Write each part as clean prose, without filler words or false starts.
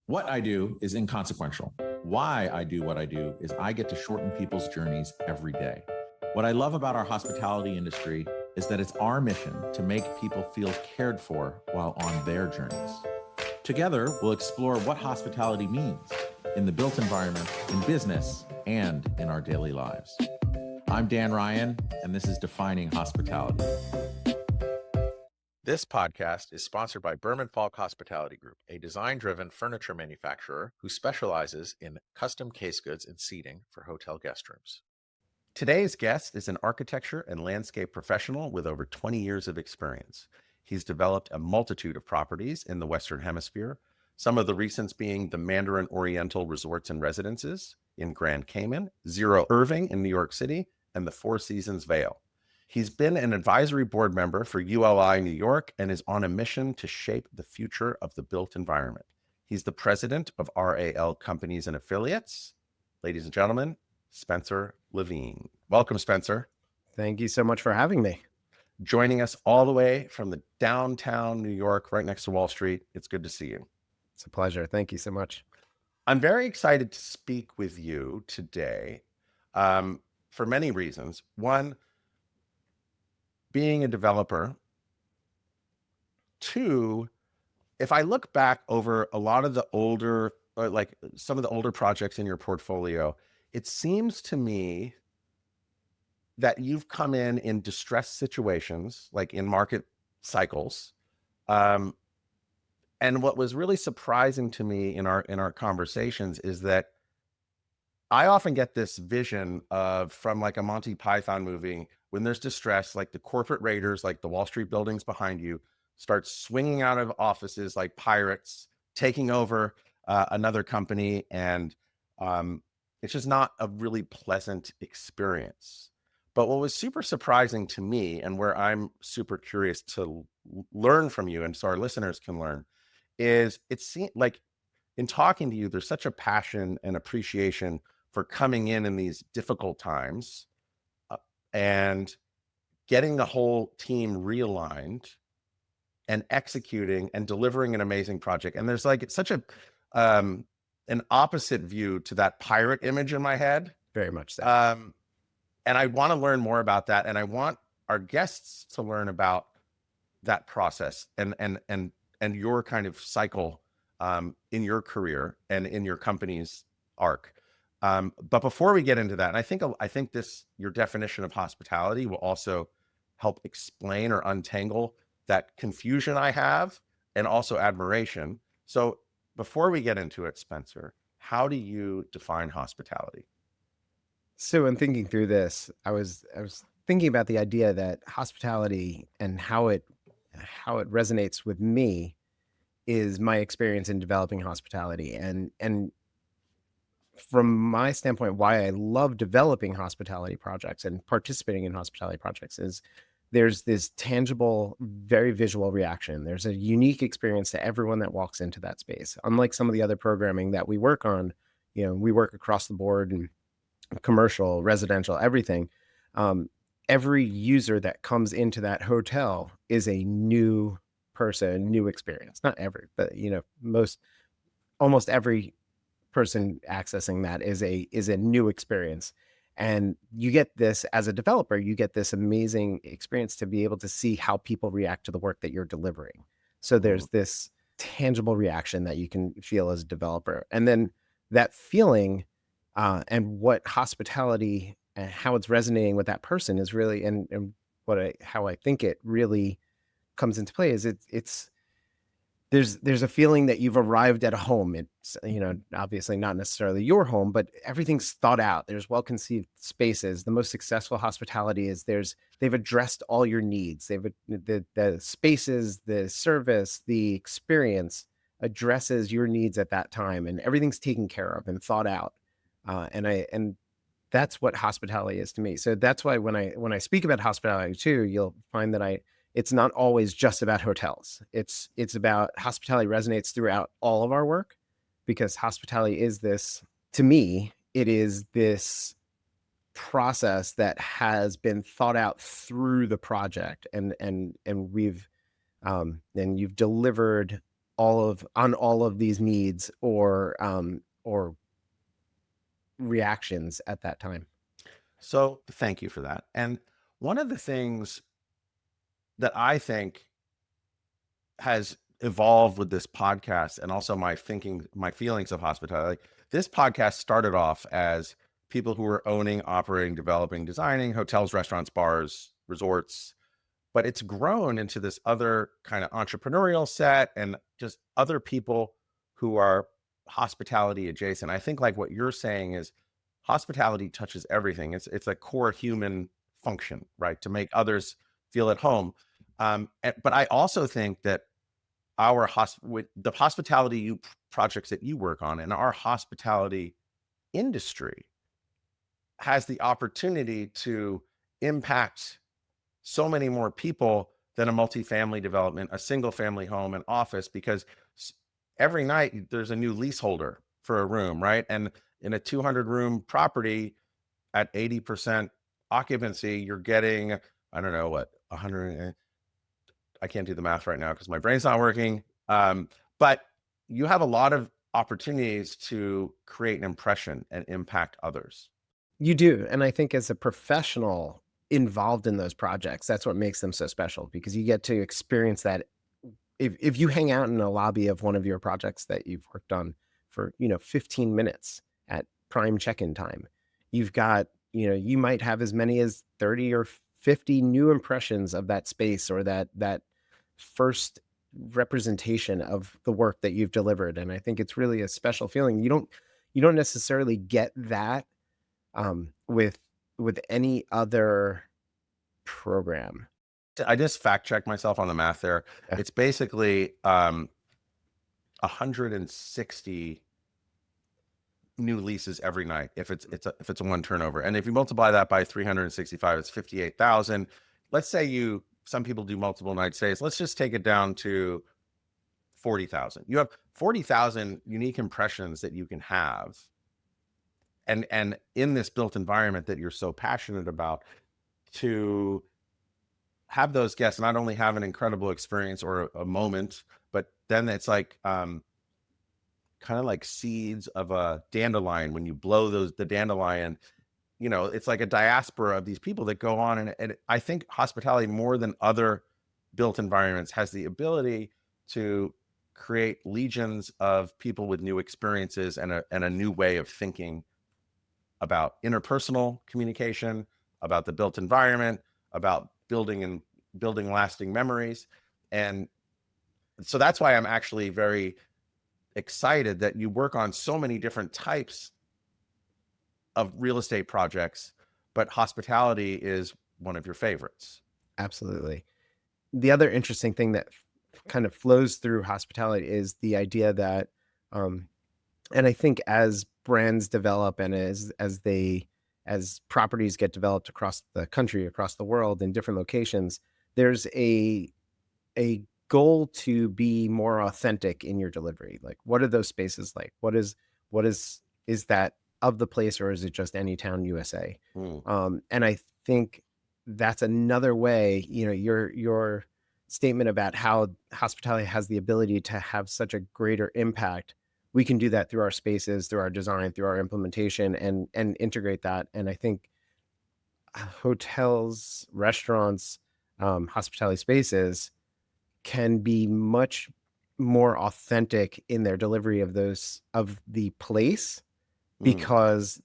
What I do is inconsequential. Why I do what I do is I get to shorten people's journeys every day. What I love about our hospitality industry is that it's our mission to make people feel cared for while on their journeys. Together, we'll explore what hospitality means in the built environment, in business, and in our daily lives. I'm Dan Ryan, and this is Defining Hospitality. This podcast is sponsored by Berman Falk Hospitality Group, a design-driven furniture manufacturer who specializes in custom case goods and seating for hotel guest rooms. Today's guest is an architecture and landscape professional with over 20 years of experience. He's developed a multitude of properties in the Western Hemisphere, some of the recents being the Mandarin Oriental Resorts and Residences in Grand Cayman, Zero Irving in New York City, and the Four Seasons Vail. He's been an advisory board member for ULI New York and is on a mission to shape the future of the built environment. He's the president of RAL Companies and Affiliates. Ladies and gentlemen, Spencer Levine. Welcome, Spencer. Thank you so much for having me. Joining us all the way from the downtown New York, right next to Wall Street. It's good to see you. It's a pleasure. Thank you so much. I'm very excited to speak with you today for many reasons. One, being a developer. Two, if I look back over a lot of the older, like some of the older projects in your portfolio, it seems to me that you've come in distressed situations, like in market cycles. And what was really surprising to me in our conversations is that I often get this vision of, from like a Monty Python movie, when there's distress, like the corporate raiders, like the Wall Street buildings behind you, start swinging out of offices like pirates, taking over another company. And it's just not a really pleasant experience. But what was super surprising to me, and where I'm super curious to learn from you, and so our listeners can learn, is it seemed like in talking to you, there's such a passion and appreciation for coming in these difficult times and getting the whole team realigned and executing and delivering an amazing project. And there's like such a an opposite view to that pirate image in my head. Very much so. And I want to learn more about that. And I want our guests to learn about that process and your kind of cycle in your career and in your company's arc. But before we get into that, and I think your definition of hospitality will also help explain or untangle that confusion I have and also admiration. So before we get into it, Spencer, how do you define hospitality? So in thinking through this, I was thinking about the idea that hospitality and how it resonates with me is my experience in developing hospitality. And from my standpoint, why I love developing hospitality projects and participating in hospitality projects is there's this tangible, very visual reaction. There's a unique experience to everyone that walks into that space. Unlike some of the other programming that we work on, we work across the board and commercial, residential, everything. Every user that comes into that hotel is a new person, new experience. Not every, but almost every person accessing that is a new experience. And you get this as a developer, you get this amazing experience to be able to see how people react to the work that you're delivering. So there's this tangible reaction that you can feel as a developer. And then that feeling and what hospitality and how it's resonating with that person is really, and how I think it really comes into play is there's a feeling that you've arrived at a home. It's, obviously not necessarily your home, but everything's thought out. There's well-conceived spaces. The most successful hospitality is they've addressed all your needs. The spaces, the service, the experience addresses your needs at that time, and everything's taken care of and thought out. And that's what hospitality is to me. So that's why when I speak about hospitality too, you'll find that it's not always just about hotels. It's about hospitality resonates throughout all of our work, because hospitality is this, to me, it is this process that has been thought out through the project, and we've and you've delivered on all of these needs or reactions at that time. So thank you for that. And one of the things that I think has evolved with this podcast and also my feelings of hospitality. Like, this podcast started off as people who were owning, operating, developing, designing hotels, restaurants, bars, resorts, but it's grown into this other kind of entrepreneurial set and just other people who are hospitality adjacent. I think like what you're saying is hospitality touches everything. It's a core human function, right? To make others feel at home. But I also think that with the hospitality projects that you work on and our hospitality industry has the opportunity to impact so many more people than a multifamily development, a single family home, an office, because every night there's a new leaseholder for a room, right? And in a 200 room property at 80% occupancy, you're getting, I don't know what, 100, I can't do the math right now because my brain's not working. But you have a lot of opportunities to create an impression and impact others. You do. And I think as a professional involved in those projects, that's what makes them so special, because you get to experience that. If you hang out in a lobby of one of your projects that you've worked on for, 15 minutes at prime check-in time, you've got, you might have as many as 30 or 50 new impressions of that space, or that first representation of the work that you've delivered. And I think it's really a special feeling. You don't necessarily get that with any other program. I just fact checked myself on the math there. Yeah. It's basically 160 new leases every night if it's a one turnover. And if you multiply that by 365, it's 58,000. Let's say some people do multiple night stays. Let's just take it down to 40,000. You have 40,000 unique impressions that you can have. And in this built environment that you're so passionate about, to have those guests not only have an incredible experience or a moment, but then it's like kind of like seeds of a dandelion. When you blow the dandelion, it's like a diaspora of these people that go on. And I think hospitality, more than other built environments, has the ability to create legions of people with new experiences and a new way of thinking about interpersonal communication, about the built environment, about building lasting memories. And so that's why I'm actually very excited that you work on so many different types of real estate projects, but hospitality is one of your favorites. Absolutely. The other interesting thing that kind of flows through hospitality is the idea that, and I think as brands develop and as properties get developed across the country, across the world, in different locations, there's a goal to be more authentic in your delivery. Like, what are those spaces like? What is that of the place, or is it just Anytown, USA? And I think that's another way, your statement about how hospitality has the ability to have such a greater impact. We can do that through our spaces, through our design, through our implementation, and integrate that. And I think hotels, restaurants, hospitality spaces can be much more authentic in their delivery of the place, because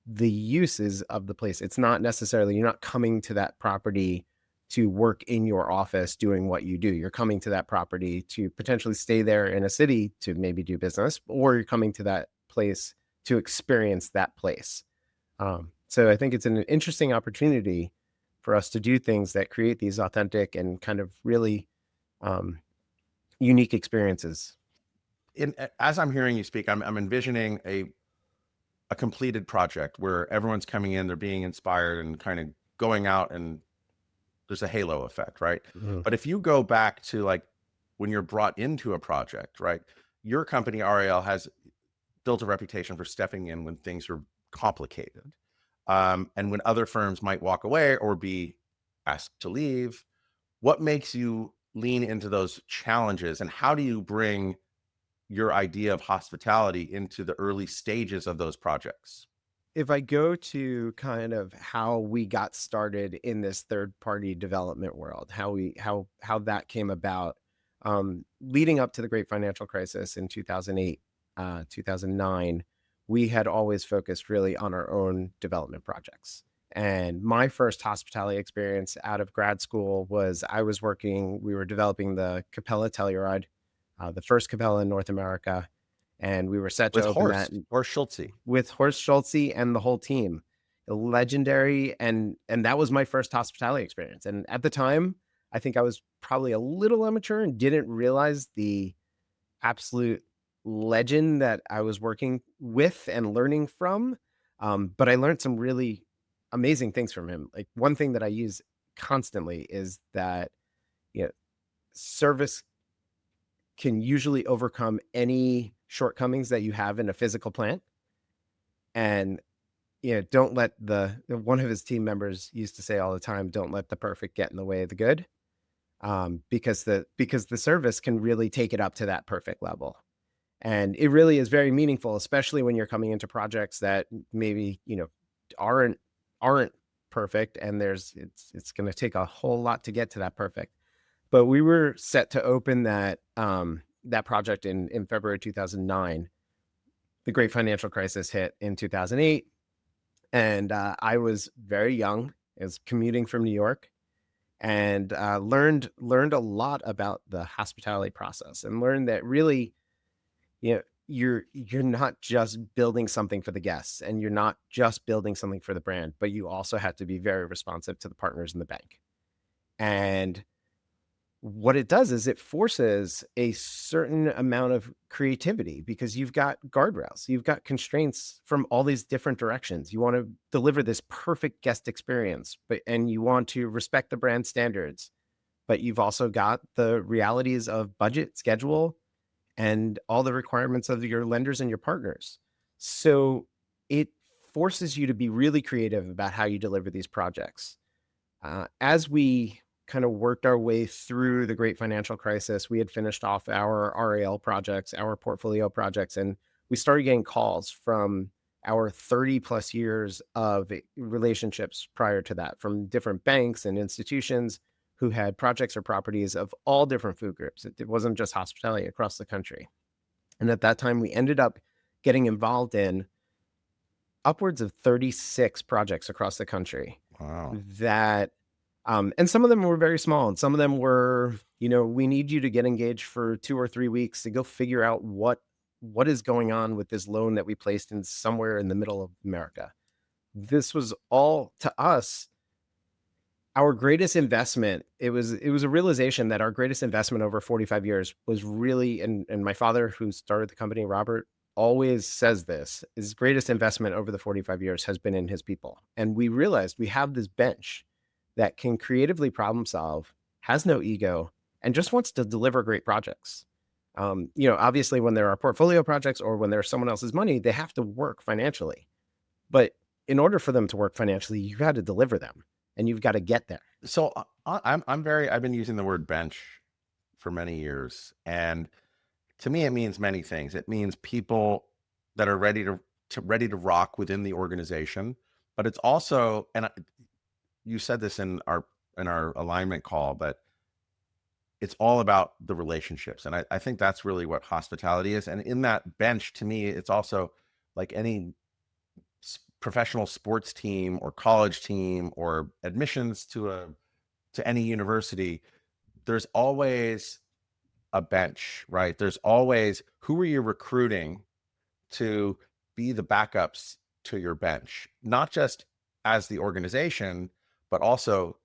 the uses of the place, it's not necessarily, you're not coming to that property to work in your office doing what you do. You're coming to that property to potentially stay there in a city to maybe do business, or you're coming to that place to experience that place. So I think it's an interesting opportunity for us to do things that create these authentic and kind of really unique experiences. As I'm hearing you speak, I'm envisioning a completed project where everyone's coming in, they're being inspired and kind of going out, and there's a halo effect, right? Mm-hmm. But if you go back to like when you're brought into a project, right? Your company, RAL, has built a reputation for stepping in when things are complicated. And when other firms might walk away or be asked to leave, what makes you lean into those challenges, and how do you bring your idea of hospitality into the early stages of those projects? If I go to kind of how we got started in this third party development world, how that came about, leading up to the great financial crisis in 2008, 2009, we had always focused really on our own development projects. And my first hospitality experience out of grad school was we were developing the Capella Telluride, the first Capella in North America. And we were set to With open that Horst Schulze. with Horst Schulze and the whole team. Legendary, and that was my first hospitality experience. And at the time, I think I was probably a little immature and didn't realize the absolute legend that I was working with and learning from. But I learned some really amazing things from him. Like, one thing that I use constantly is that, you know, service can usually overcome any shortcomings that you have in a physical plant. And don't let one of his team members used to say all the time, don't let the perfect get in the way of the good. Because the service can really take it up to that perfect level. And it really is very meaningful, especially when you're coming into projects that maybe, aren't perfect, and it's going to take a whole lot to get to that perfect. But we were set to open that project in February 2009. The great financial crisis hit in 2008, and I was very young. I was commuting from New York, and learned a lot about the hospitality process, and learned that really, you're not just building something for the guests, and you're not just building something for the brand, but you also have to be very responsive to the partners in the bank. And what it does is it forces a certain amount of creativity, because you've got guardrails, you've got constraints from all these different directions. You want to deliver this perfect guest experience, and you want to respect the brand standards, but you've also got the realities of budget, schedule, and all the requirements of your lenders and your partners. So it forces you to be really creative about how you deliver these projects. As we kind of worked our way through the great financial crisis, we had finished off our RAL projects, our portfolio projects, and we started getting calls from our 30 plus years of relationships prior to that, from different banks and institutions who had projects or properties of all different food groups. It wasn't just hospitality, across the country. And at that time, we ended up getting involved in upwards of 36 projects across the country. Wow. And some of them were very small, and some of them were, we need you to get engaged for 2 or 3 weeks to go figure out what is going on with this loan that we placed in somewhere in the middle of America. This was all, to us, our greatest investment. It was a realization that our greatest investment over 45 years was really, and my father, who started the company, Robert, always says this, his greatest investment over the 45 years has been in his people. And we realized we have this bench that can creatively problem solve, has no ego, and just wants to deliver great projects. Obviously, when there are portfolio projects or when there's someone else's money, they have to work financially. But in order for them to work financially, you got to deliver them, and you've got to get there. So I've been using the word bench for many years, and to me, it means many things. It means people that are ready to rock within the organization, but it's also, you said this in our alignment call, but it's all about the relationships. And I think that's really what hospitality is. And in that bench, to me, it's also like any professional sports team or college team or admissions to any university. There's always a bench, right? There's always, who are you recruiting to be the backups to your bench, not just as the organization, but also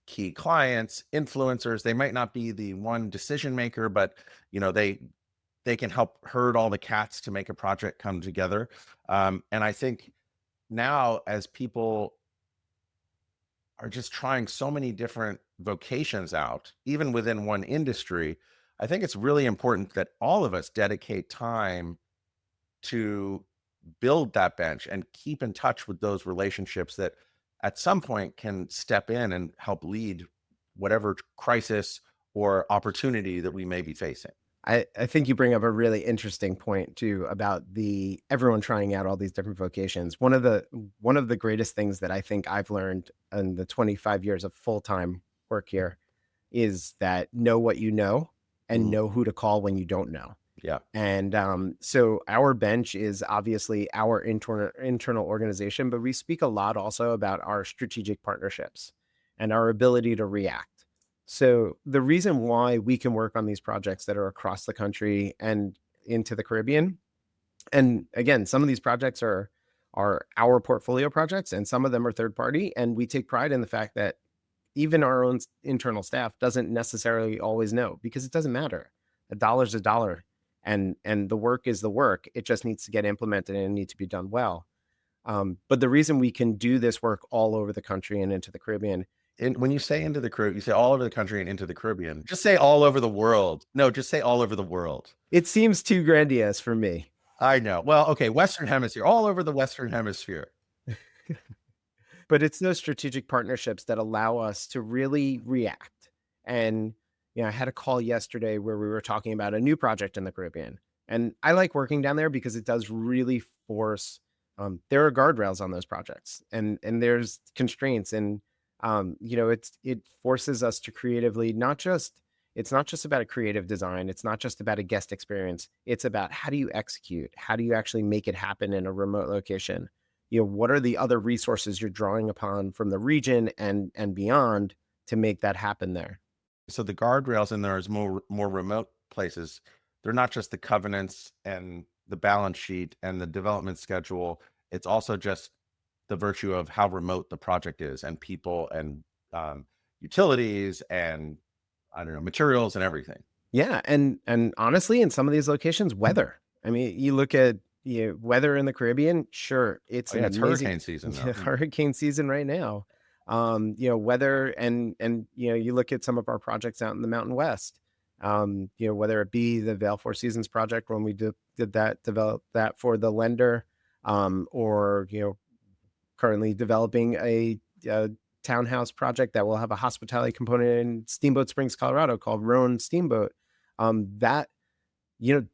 key clients, influencers. They might not be the one decision maker, but they can help herd all the cats to make a project come together. And I think now, as people are just trying so many different vocations out, even within one industry, I think it's really important that all of us dedicate time to build that bench and keep in touch with those relationships that at some point can step in and help lead whatever crisis or opportunity that we may be facing. I think you bring up a really interesting point too about everyone trying out all these different vocations. One of the greatest things that I think I've learned in the 25 years of full-time work here is that know what you know and Mhm. know who to call when you don't know. Yeah. And so our bench is obviously our internal organization, but we speak a lot also about our strategic partnerships and our ability to react. So the reason why we can work on these projects that are across the country and into the Caribbean, and again, some of these projects are our portfolio projects, and some of them are third party, and we take pride in the fact that even our own internal staff doesn't necessarily always know because it doesn't matter. A dollar's a dollar, and the work is the work. It just needs to get implemented and it needs to be done well. But the reason we can do this work all over the country and into the Caribbean, And when you say into the Caribbean, you say all over the country and into the Caribbean. Just say all over the world. No, just say all over the world. it seems too grandiose for me. I know. Well, okay, Western Hemisphere, all over the Western Hemisphere. But it's those strategic partnerships that allow us to really react. And I had a call yesterday where we were talking about a new project in the Caribbean. And I like working down there because it does really force there are guardrails on those projects and there's constraints and it forces us to creatively it's not just about a creative design. It's not just about a guest experience. It's about how do you execute? How do you actually make it happen in a remote location? What are the other resources you're drawing upon from the region and beyond to make that happen there? So the guardrails in there is more remote places. They're not just the covenants and the balance sheet and the development schedule. It's also just the virtue of how remote the project is and people and utilities and I don't know, materials and everything. Yeah, and honestly, in some of these locations, weather. I mean, you look at weather in the Caribbean. Sure, it's Oh an yeah, it's amazing hurricane season though. hurricane season right now. Weather and you look at some of our projects out in the Mountain West. Whether it be the Vail Four Seasons project when we did that, develop that for the lender, or currently developing a townhouse project that will have a hospitality component in Steamboat Springs, Colorado, called Roan Steamboat. That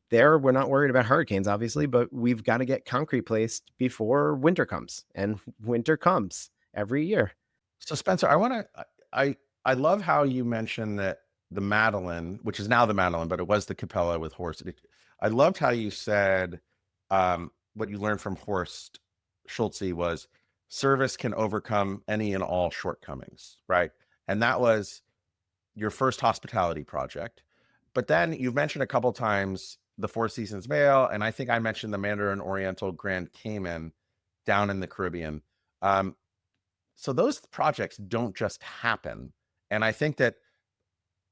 there we're not worried about hurricanes, obviously, but we've got to get concrete placed before winter comes, and winter comes every year. So Spencer, I love how you mentioned that the Madeline, which is now the Madeline, but it was the Capella with Horst. I loved how you said what you learned from Horst Schulze was service can overcome any and all shortcomings, right? And that was your first hospitality project. But then you've mentioned a couple times the Four Seasons Vail, and I think I mentioned the Mandarin Oriental Grand Cayman down in the Caribbean. So those projects don't just happen. And I think that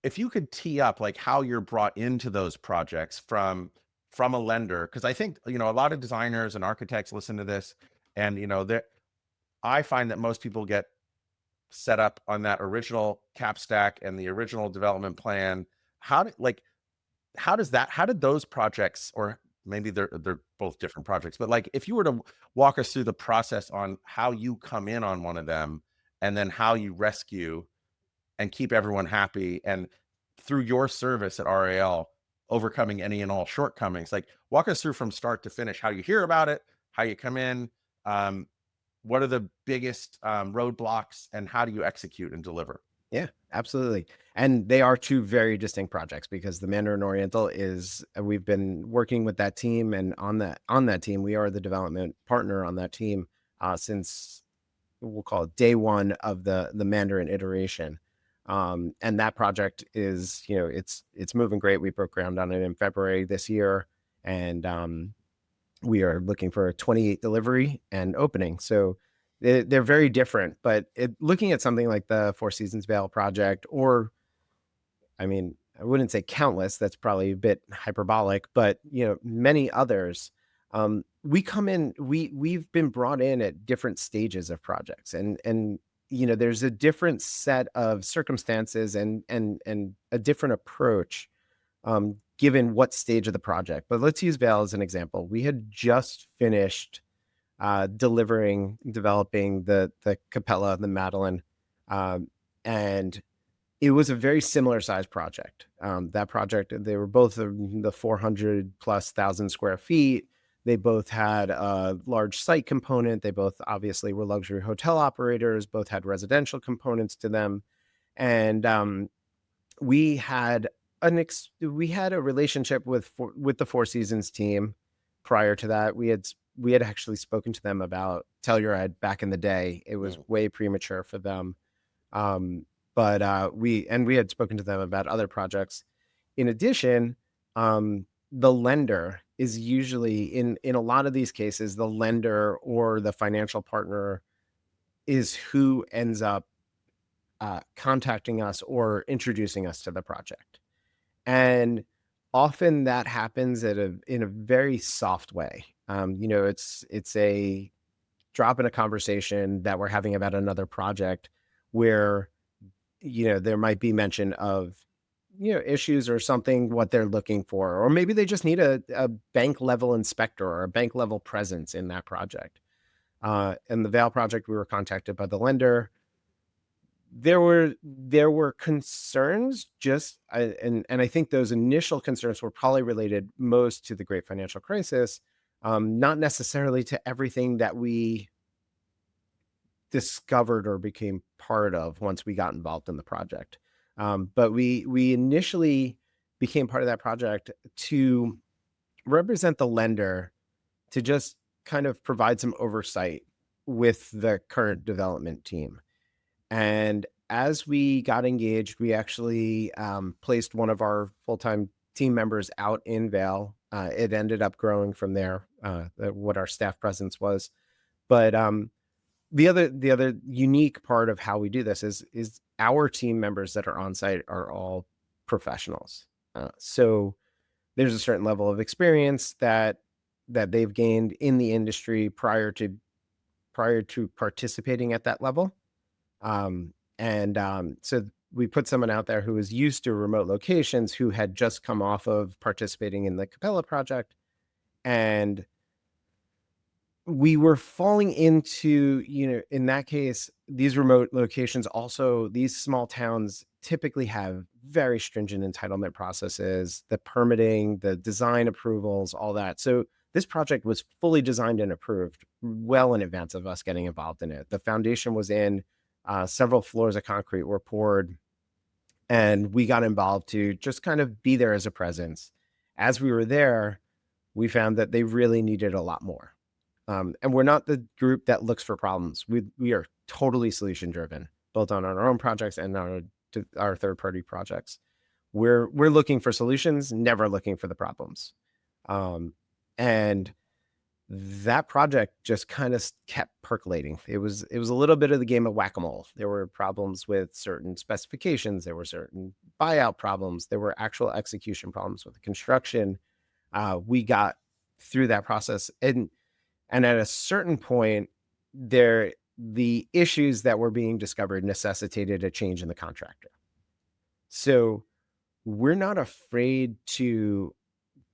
if you could tee up like how you're brought into those projects from a lender, because I think, a lot of designers and architects listen to this and, I find that most people get set up on that original cap stack and the original development plan. How did those projects, or maybe they're both different projects, but like if you were to walk us through the process on how you come in on one of them and then how you rescue and keep everyone happy and through your service at RAL overcoming any and all shortcomings, like walk us through from start to finish how you hear about it, how you come in, what are the biggest roadblocks, and how do you execute and deliver? Yeah, absolutely. And they are two very distinct projects because the Mandarin Oriental is we've been working with that team, and on that team, we are the development partner on that team since we'll call it day one of the Mandarin iteration. And that project is, it's moving great. We broke ground on it in February this year, and we are looking for a 28 delivery and opening. So they're very different, but looking at something like the Four Seasons Vail project, or I mean, I wouldn't say countless, that's probably a bit hyperbolic, but many others, we come in, we've been brought in at different stages of projects, and there's a different set of circumstances and a different approach given what stage of the project. But let's use Vail as an example. We had just finished developing the Capella, the Madeline, and it was a very similar size project. That project, they were both the 400 plus thousand square feet. They both had a large site component. They both obviously were luxury hotel operators, both had residential components to them. And we had we had a relationship with the Four Seasons team. Prior to that, we had actually spoken to them about Telluride back in the day. It was way premature for them. But we had spoken to them about other projects. In addition, the lender is usually in a lot of these cases, the lender or the financial partner is who ends up contacting us or introducing us to the project. And often that happens in a very soft way. It's a drop in a conversation that we're having about another project where, there might be mention of, issues or something, what they're looking for, or maybe they just need a bank level inspector or a bank level presence in that project. In the Vail project, we were contacted by the lender. There were concerns and I think those initial concerns were probably related most to the great financial crisis, not necessarily to everything that we discovered or became part of once we got involved in the project. But we initially became part of that project to represent the lender, to just kind of provide some oversight with the current development team. And as we got engaged, we actually placed one of our full-time team members out in Vail. It ended up growing from there, what our staff presence was. But the other unique part of how we do this is our team members that are on site are all professionals. So there's a certain level of experience that they've gained in the industry prior to participating at that level. So we put someone out there who was used to remote locations, who had just come off of participating in the Capella project. And we were falling into, in that case, these remote locations also, these small towns typically have very stringent entitlement processes, the permitting, the design approvals, all that. So this project was fully designed and approved well in advance of us getting involved in it. The foundation was in, several floors of concrete were poured, and we got involved to just kind of be there as a presence. As we were there, we found that they really needed a lot more. And we're not the group that looks for problems. We are totally solution driven, both on our own projects and our third party projects. We're looking for solutions, never looking for the problems. And that project just kind of kept percolating. It was a little bit of the game of whack-a-mole. There were problems with certain specifications. There were certain buyout problems. There were actual execution problems with the construction. We got through that process, and at a certain point, the issues that were being discovered necessitated a change in the contractor. So we're not afraid to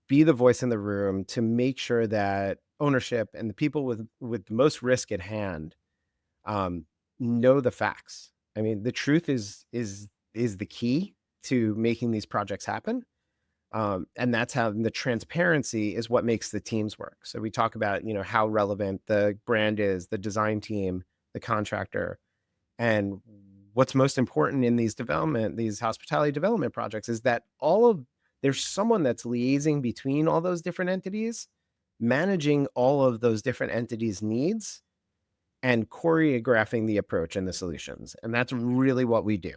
be the voice in the room to make sure that ownership and the people with the most risk at hand know the facts. I mean, the truth is the key to making these projects happen. And that's how the transparency is what makes the teams work. So we talk about, how relevant the brand is, the design team, the contractor. And what's most important in these hospitality development projects is that there's someone that's liaising between all those different entities, managing all of those different entities' needs, and choreographing the approach and the solutions. And that's really what we do.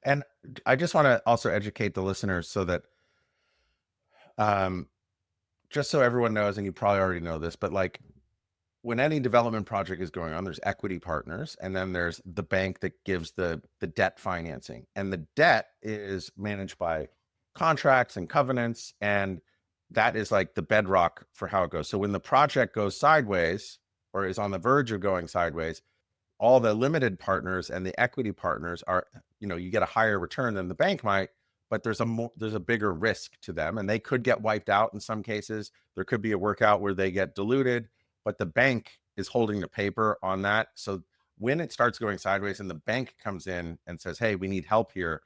And I just want to also educate the listeners so that, just so everyone knows, and you probably already know this, but like when any development project is going on, there's equity partners, and then there's the bank that gives the debt financing, and the debt is managed by contracts and covenants, and that is like the bedrock for how it goes. So when the project goes sideways or is on the verge of going sideways, all the limited partners and the equity partners are, you get a higher return than the bank might, but there's a bigger risk to them, and they could get wiped out in some cases. There could be a workout where they get diluted, but the bank is holding the paper on that. So when it starts going sideways and the bank comes in and says, hey, we need help here,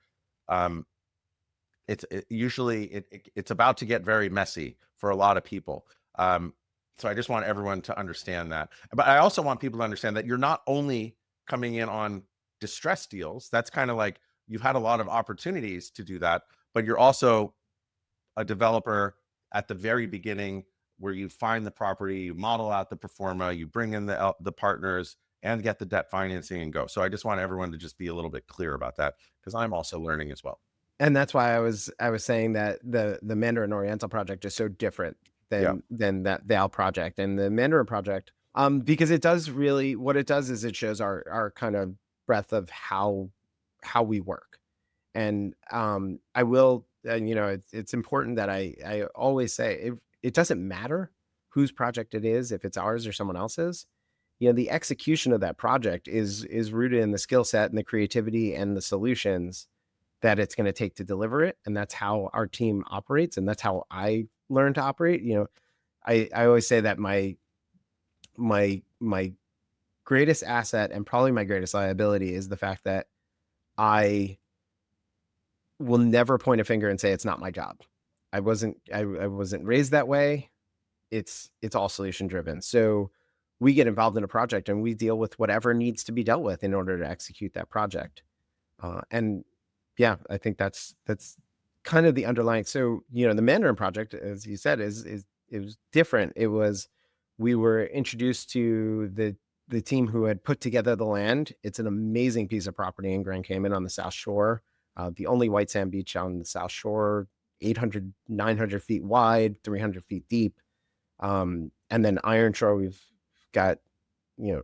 it's about to get very messy for a lot of people. So I just want everyone to understand that. But I also want people to understand that you're not only coming in on distress deals. That's kind of like, you've had a lot of opportunities to do that, but you're also a developer at the very beginning, where you find the property, you model out the pro forma, you bring in the partners and get the debt financing and go. So I just want everyone to just be a little bit clear about that, because I'm also learning as well. And that's why I was saying that the Mandarin Oriental project is so different Yeah. than that Vail project and the Mandarin project, because it does really, what it does is it shows our kind of breadth of how we work. And I will, you know, it's important that I always say it doesn't matter whose project it is, if it's ours or someone else's. You know, the execution of that project is rooted in the skill set and the creativity and the solutions that it's going to take to deliver it. And that's how our team operates. And that's how I learn to operate. You know, I always say that my greatest asset and probably my greatest liability is the fact that I will never point a finger and say it's not my job. I wasn't raised that way. It's all solution driven. So we get involved in a project and we deal with whatever needs to be dealt with in order to execute that project. And yeah, I think that's kind of the underlying. So, you know, the Mandarin project, as you said, is it was different. We were introduced to the team who had put together the land. It's an amazing piece of property in Grand Cayman on the South Shore, the only white sand beach on the South Shore, 800, 900 feet wide, 300 feet deep. And then Ironshore, we've got, you know,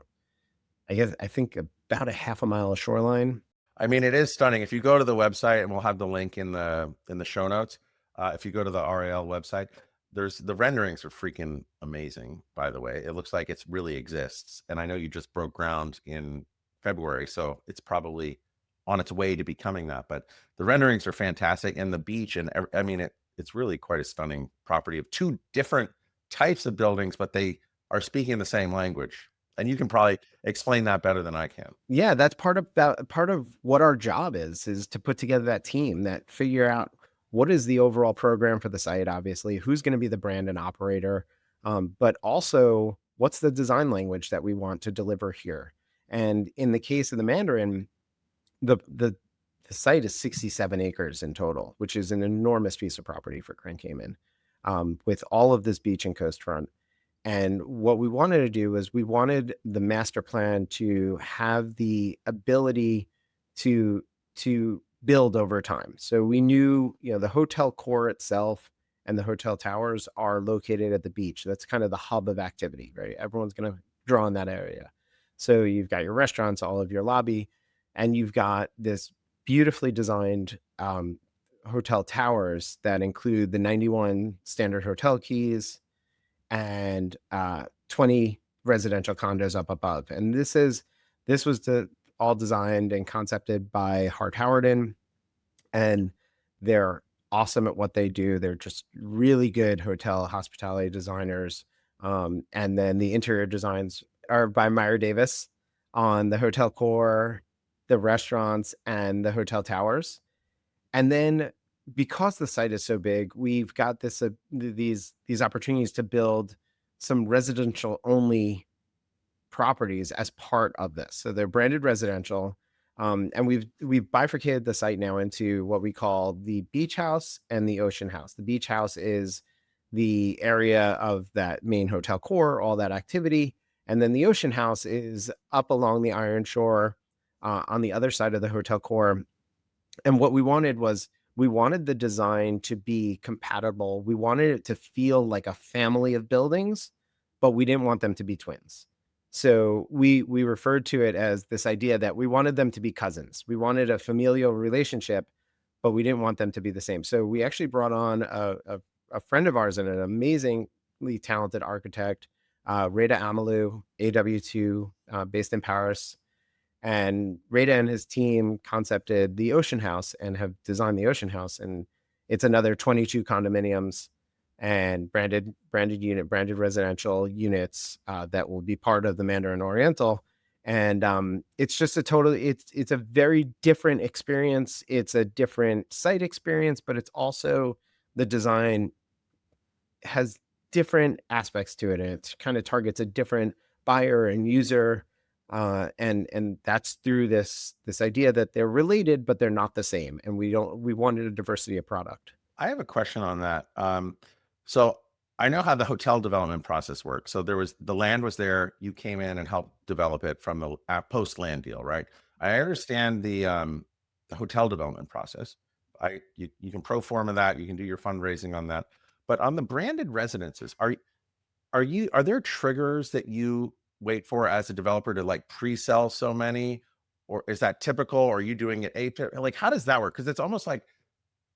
I think about a half a mile of shoreline. I mean, it is stunning. If you go to the website, and we'll have the link in the show notes. If you go to the RAL website, the renderings are freaking amazing, by the way. It looks like it really exists. And I know you just broke ground in February, so it's probably on its way to becoming that. But the renderings are fantastic, and the beach, and I mean, it's really quite a stunning property of two different types of buildings, but they are speaking the same language. And you can probably explain that better than I can. Yeah, that's part of what our job is to put together that team, that figure out what is the overall program for the site, obviously, who's going to be the brand and operator, but also what's the design language that we want to deliver here. And in the case of the Mandarin, the site is 67 acres in total, which is an enormous piece of property for Grand Cayman, with all of this beach and coastfront. And what we wanted to do is we wanted the master plan to have the ability to build over time. So we knew, you know, the hotel core itself and the hotel towers are located at the beach. That's kind of the hub of activity, right? Everyone's going to draw in that area. So you've got your restaurants, all of your lobby, and you've got this beautifully designed hotel towers that include the 91 standard hotel keys and 20 residential condos up above. And this was all designed and concepted by Hart Howerton, and they're awesome at what they do. They're just really good hotel hospitality designers. And then the interior designs are by Meyer Davis on the hotel core, the restaurants, and the hotel towers. And then because the site is so big, we've got these opportunities to build some residential only properties as part of this. So they're branded residential, and we've bifurcated the site now into what we call the beach house and the ocean house. The beach house is the area of that main hotel core, all that activity, and then the ocean house is up along the Ironshore, on the other side of the hotel core. And what we wanted was, we wanted the design to be compatible. We wanted it to feel like a family of buildings, but we didn't want them to be twins. So we referred to it as this idea that we wanted them to be cousins. We wanted a familial relationship, but we didn't want them to be the same. So we actually brought on a friend of ours and an amazingly talented architect, Reda Amalou, AW2, based in Paris. And Reda and his team concepted the Ocean House and have designed the Ocean House. And it's another 22 condominiums and branded residential units that will be part of the Mandarin Oriental. And it's just it's a very different experience. It's a different site experience, but it's also, the design has different aspects to it, and it kind of targets a different buyer and user. And that's through this idea that they're related, but they're not the same. And we wanted a diversity of product. I have a question on that. So I know how the hotel development process works. So the land was there. You came in and helped develop it from the post land deal, right? I understand the hotel development process. You can pro forma that. You can do your fundraising on that. But on the branded residences, are there triggers that you wait for as a developer to like pre-sell so many, or is that typical? Or are you doing it like how does that work? Because it's almost like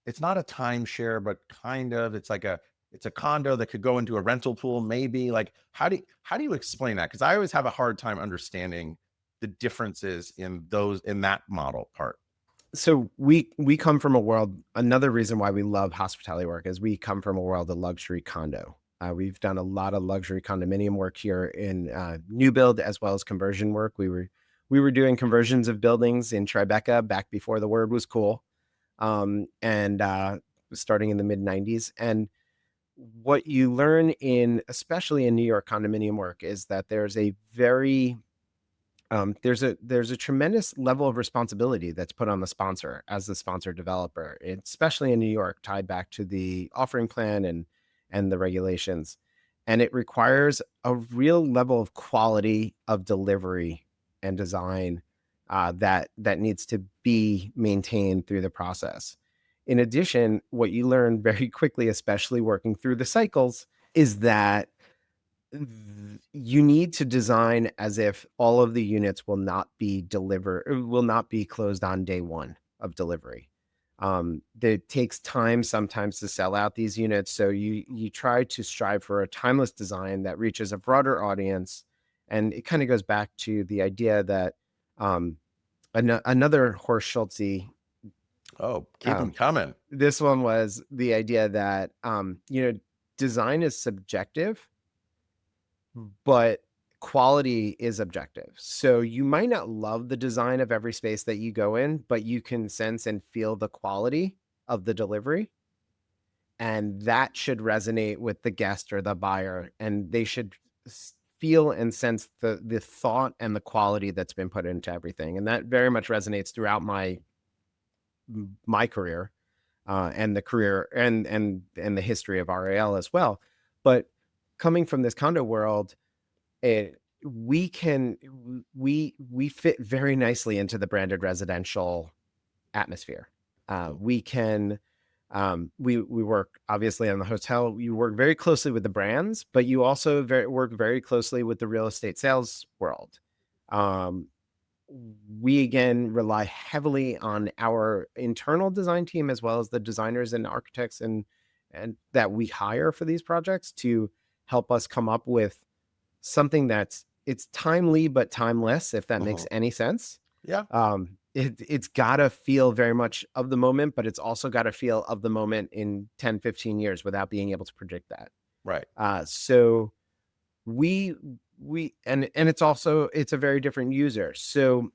it's not a timeshare, but kind of. It's a condo that could go into a rental pool, maybe. Like, how do you explain that? Because I always have a hard time understanding the differences in that model part. So we come from a world. Another reason why we love hospitality work is we come from a world of luxury condo. We've done a lot of luxury condominium work here in new build as well as conversion work. We were doing conversions of buildings in Tribeca back before the word was cool, and starting in the mid 90s. And what you learn especially in New York condominium work, is that there's a tremendous level of responsibility that's put on the sponsor as the sponsor developer, especially in New York, tied back to the offering plan and the regulations. And it requires a real level of quality of delivery and design that needs to be maintained through the process. In addition, what you learn very quickly, especially working through the cycles, is that you need to design as if all of the units will not be closed on day one of delivery. It takes time sometimes to sell out these units. So you try to strive for a timeless design that reaches a broader audience. And it kind of goes back to the idea that another Horst Schulze. Oh, keep them coming. This one was the idea that, design is subjective, but quality is objective. So you might not love the design of every space that you go in, but you can sense and feel the quality of the delivery. And that should resonate with the guest or the buyer. And they should feel and sense the thought and the quality that's been put into everything. And that very much resonates throughout my career, and the career and the history of RAL as well. But coming from this condo world, we fit very nicely into the branded residential atmosphere. We work obviously on the hotel. You work very closely with the brands, but you also work very closely with the real estate sales world. We again rely heavily on our internal design team, as well as the designers and architects and that we hire for these projects, to help us come up with something it's timely but timeless, if that makes any sense. Yeah. It's got to feel very much of the moment, but it's also got to feel of the moment in 10, 15 years without being able to predict that. Right. So it's a very different user. So,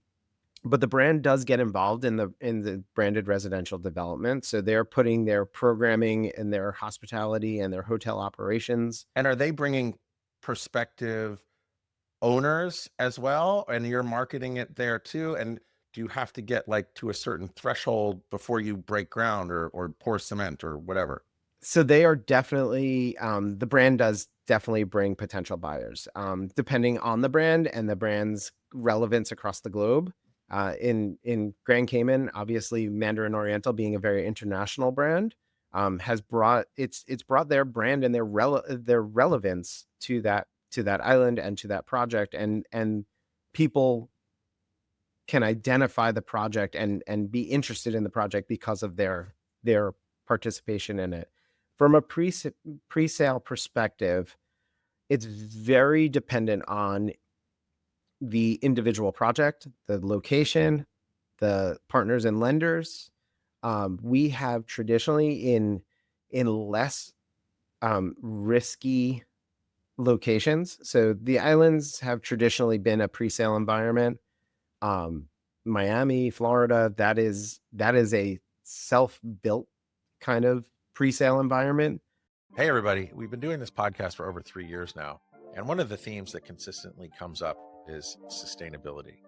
but the brand does get involved in the branded residential development. So they're putting their programming and their hospitality and their hotel operations. And are they bringing prospective owners as well? And you're marketing it there too? And do you have to get like to a certain threshold before you break ground or pour cement or whatever? So they are definitely, the brand does definitely bring potential buyers, depending on the brand and the brand's relevance across the globe. In Grand Cayman, obviously Mandarin Oriental, being a very international brand, has brought their brand and their relevance to that island and to that project, and people can identify the project and be interested in the project because of their participation in it. From a pre-sale perspective, it's very dependent on the individual project, the location, the partners and lenders. We have traditionally in less risky locations. So the islands have traditionally been a pre-sale environment. Miami, Florida, that is a self-built kind of pre-sale environment. Hey, everybody. We've been doing this podcast for over 3 years now. And one of the themes that consistently comes up is sustainability.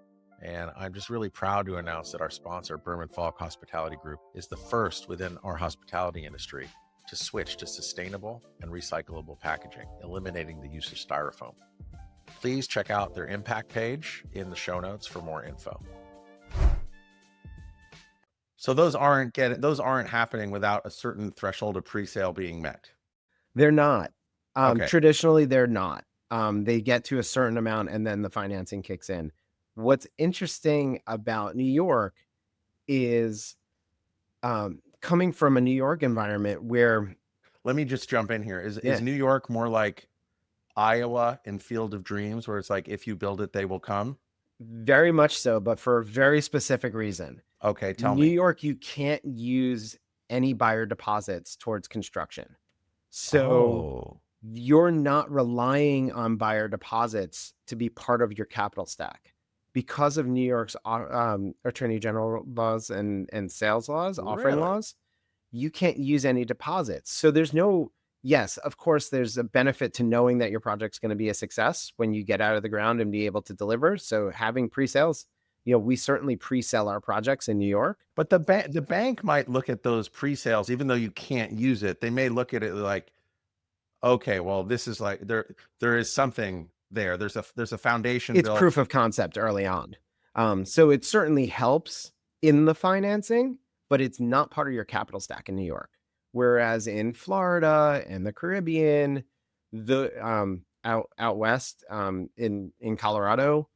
And I'm just really proud to announce that our sponsor, Berman Falk Hospitality Group, is the first within our hospitality industry to switch to sustainable and recyclable packaging, eliminating the use of styrofoam. Please check out their impact page in the show notes for more info. So those aren't happening without a certain threshold of pre-sale being met. They're not. Okay. Traditionally, they're not. They get to a certain amount and then the financing kicks in. What's interesting about New York is coming from a New York environment where... Let me just jump in here. Is New York more like Iowa in Field of Dreams, where it's like, if you build it, they will come? Very much so, but for a very specific reason. Okay, tell me. New York, you can't use any buyer deposits towards construction. So you're not relying on buyer deposits to be part of your capital stack. Because of New York's attorney general laws and sales laws, offering laws, you can't use any deposits. So there's no... Yes, of course, there's a benefit to knowing that your project's going to be a success when you get out of the ground and be able to deliver. So having pre-sales, we certainly pre-sell our projects in New York. But the bank might look at those pre-sales, even though you can't use it. They may look at it like, okay, well, this is like, there is something there. There's a foundation. It's proof of concept early on. So it certainly helps in the financing, but it's not part of your capital stack in New York. Whereas in Florida and the Caribbean, out west, in Colorado,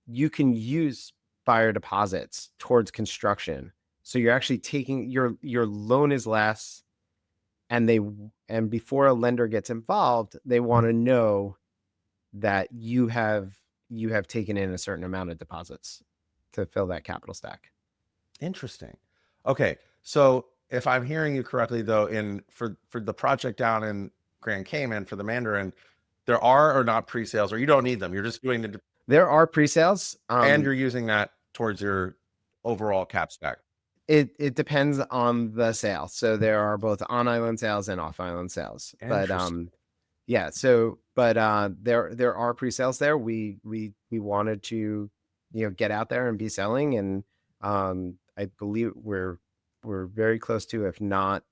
you can use buyer deposits towards construction. So you're actually taking your loan is less, and before a lender gets involved, they want to know that you have taken in a certain amount of deposits to fill that capital stack. Interesting. Okay, so if I'm hearing you correctly, though, for the project down in Grand Cayman for the Mandarin, there are or not pre-sales, or you don't need them. You're just doing There are pre-sales, and you're using that towards your overall cap stack. It depends on the sale. So there are both on-island sales and off-island sales. But yeah. So there are pre-sales there. We wanted to get out there and be selling, and I believe we're very close to, if not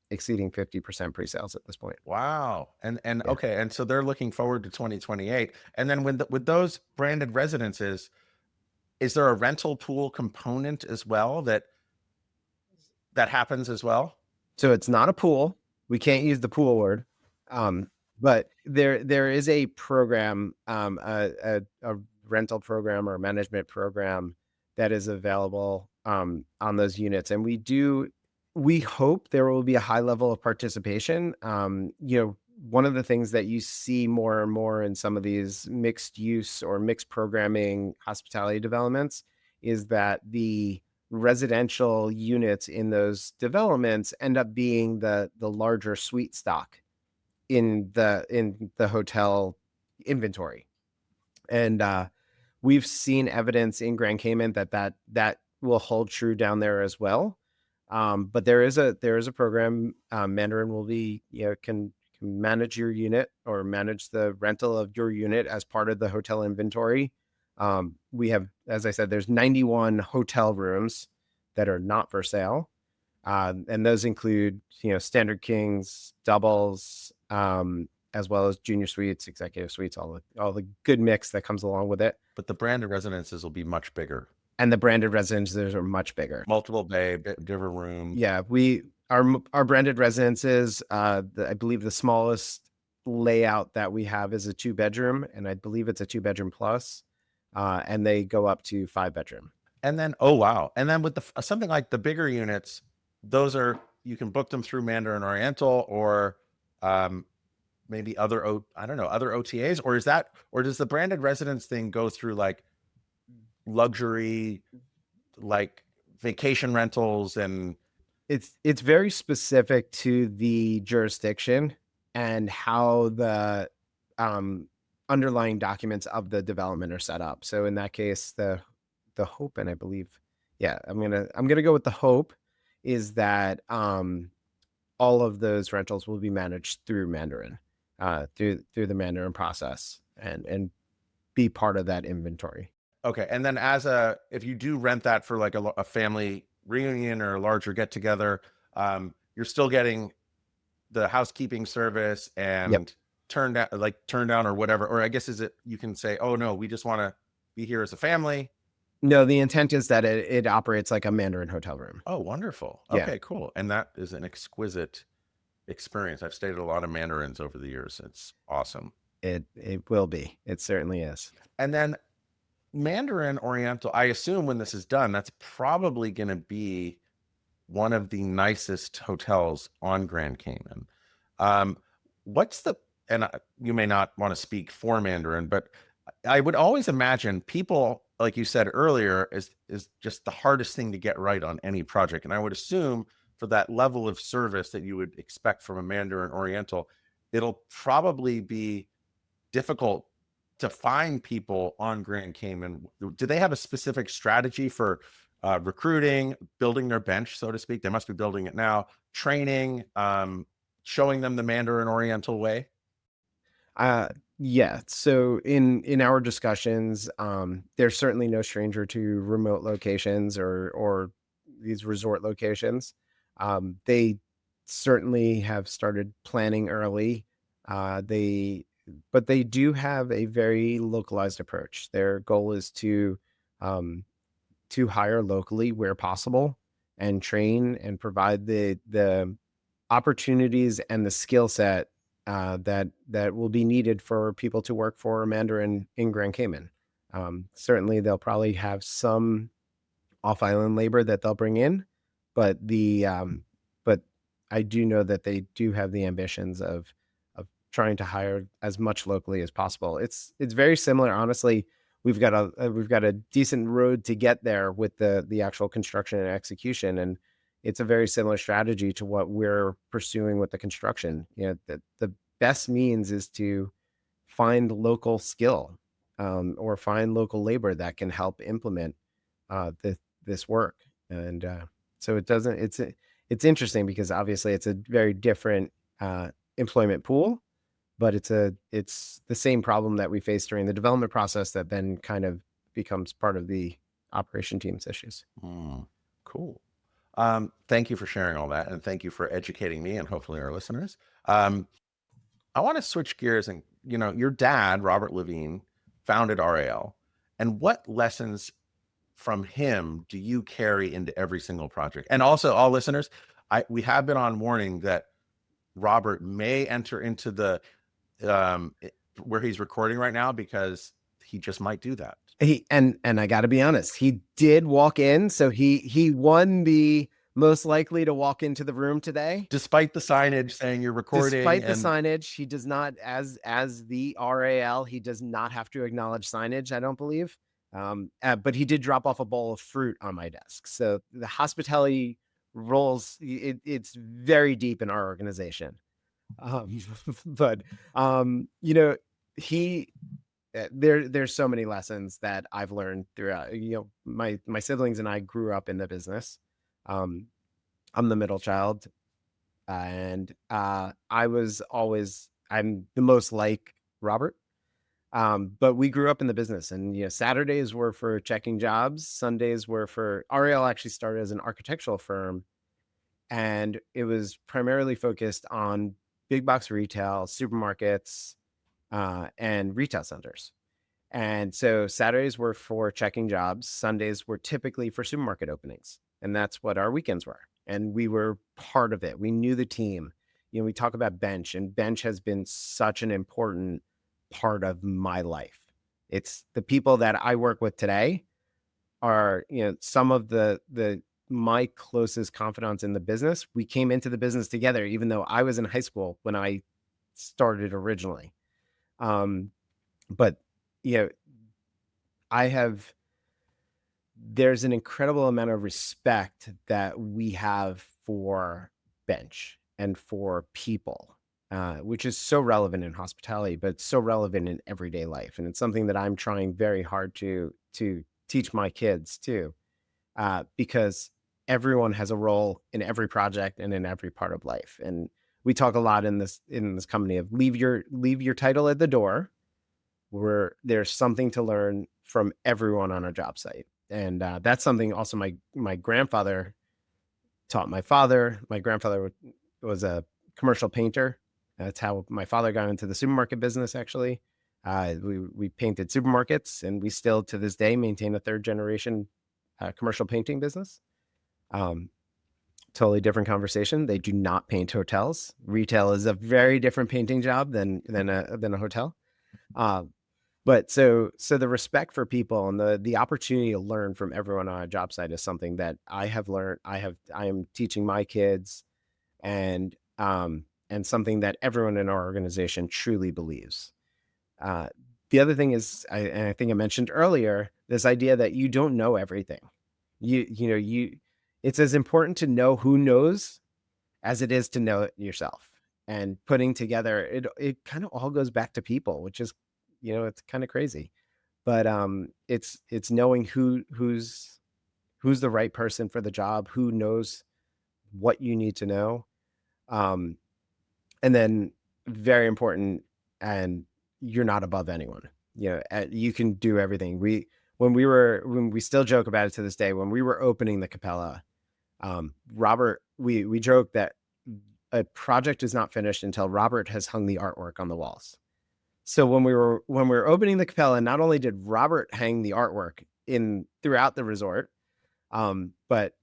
exceeding 50% pre-sales at this point. Wow. And okay, and so they're looking forward to 2028. And then with those branded residences, is there a rental pool component as well that happens as well? So it's not a pool. We can't use the pool word. But there is a program, a rental program or a management program that is available on those units. And we hope there will be a high level of participation. One of the things that you see more and more in some of these mixed use or mixed programming hospitality developments is that the residential units in those developments end up being the larger suite stock in the hotel inventory. And we've seen evidence in Grand Cayman that will hold true down there as well. But there is a program. Mandarin will be can manage your unit or manage the rental of your unit as part of the hotel inventory. We have, as I said, there's 91 hotel rooms that are not for sale. And those include, standard kings, doubles, as well as junior suites, executive suites, all the good mix that comes along with it. But the branded residences will be much bigger. And the branded residences are much bigger. Multiple bay, different room. Yeah, our branded residences, I believe the smallest layout that we have is a 2-bedroom, and I believe it's a 2-bedroom plus, and they go up to 5-bedroom. And then, oh wow! And then with something like the bigger units, those you can book them through Mandarin Oriental or maybe other OTAs, or does the branded residence thing go through like luxury, like vacation rentals? And it's very specific to the jurisdiction and how the underlying documents of the development are set up. So in that case, the hope, and I believe, yeah, I'm gonna go with the hope is that all of those rentals will be managed through Mandarin, through the Mandarin process, and be part of that inventory. Okay. And then if you do rent that for like a family reunion or a larger get together, you're still getting the housekeeping service Yep. and turn down or whatever. Or I guess you can say, oh no, we just want to be here as a family. No, the intent is that it operates like a Mandarin hotel room. Oh, wonderful. Yeah, Okay, cool. And that is an exquisite experience. I've stayed at a lot of Mandarins over the years. It's awesome. it will be. It certainly is. And then Mandarin Oriental, I assume when this is done, that's probably going to be one of the nicest hotels on Grand Cayman. Um, what's the, and you may not want to speak for Mandarin, but I would always imagine people, like you said earlier, is just the hardest thing to get right on any project. And I would assume for that level of service that you would expect from a Mandarin Oriental, it'll probably be difficult to find people on Grand Cayman. Do they have a specific strategy for recruiting, building their bench, so to speak? They must be building it now, training, showing them the Mandarin Oriental way. Yeah. So in our discussions, there's certainly no stranger to remote locations or these resort locations. They certainly have started planning early. But they do have a very localized approach. Their goal is um, to hire locally where possible and train and provide the opportunities and the skill set that will be needed for people to work for Mandarin in Grand Cayman. Certainly, they'll probably have some off-island labor that they'll bring in, but but I do know that they do have the ambitions of trying to hire as much locally as possible. It's very similar, honestly. We've got a decent road to get there with the actual construction and execution, and it's a very similar strategy to what we're pursuing with the construction. You know, the best means is to find local skill, or find local labor that can help implement this work. And so it doesn't. It's interesting because obviously it's a very different employment pool, but it's the same problem that we face during the development process that then kind of becomes part of the operation team's issues. Cool. Thank you for sharing all that, and thank you for educating me and hopefully our listeners. I want to switch gears, and your dad, Robert Levine, founded RAL, and what lessons from him do you carry into every single project? And also, all listeners, we have been on warning that Robert may enter into the where he's recording right now because he just might do that. And I got to be honest, he did walk in, so he won the most likely to walk into the room today, despite the signage saying you're recording. Despite the signage, he does not, as the RAL, he does not have to acknowledge signage, I don't believe. But he did drop off a bowl of fruit on my desk. So the hospitality rolls, it's very deep in our organization. But he there's so many lessons that I've learned throughout. My siblings and I grew up in the business. I'm the middle child, and I'm the most like Robert. But we grew up in the business, and Saturdays were for checking jobs. Sundays were for RAL. Actually started as an architectural firm, and it was primarily focused on big box retail, supermarkets, and retail centers. And so Saturdays were for checking jobs. Sundays were typically for supermarket openings. And that's what our weekends were. And we were part of it. We knew the team. We talk about bench, and bench has been such an important part of my life. It's the people that I work with today are, some of my closest confidants in the business. We came into the business together, even though I was in high school when I started originally. But there's an incredible amount of respect that we have for bench and for people. which is so relevant in hospitality, but so relevant in everyday life. And it's something that I'm trying very hard to teach my kids too, because everyone has a role in every project and in every part of life. And we talk a lot in this company of leave your title at the door, where there's something to learn from everyone on a job site. And that's something also my grandfather taught my father. My grandfather was a commercial painter. That's how my father got into the supermarket business, actually. We painted supermarkets, and we still to this day maintain a third generation commercial painting business. Totally different conversation. They do not paint hotels. Retail is a very different painting job than a hotel. But so the respect for people and the opportunity to learn from everyone on a job site is something that I have learned. I am teaching my kids, and something that everyone in our organization truly believes. Uh, the other thing is, I think I mentioned earlier, this idea that you don't know everything. It's as important to know who knows as it is to know it yourself. And putting together it kind of all goes back to people, which is, it's kind of crazy. But it's knowing who's the right person for the job, who knows what you need to know. Um, and then very important, and you're not above anyone. You can do everything. When we still joke about it to this day, when we were opening the Capella, Robert, we joke that a project is not finished until Robert has hung the artwork on the walls. So when we were opening the Capella, not only did Robert hang the artwork in throughout the resort, but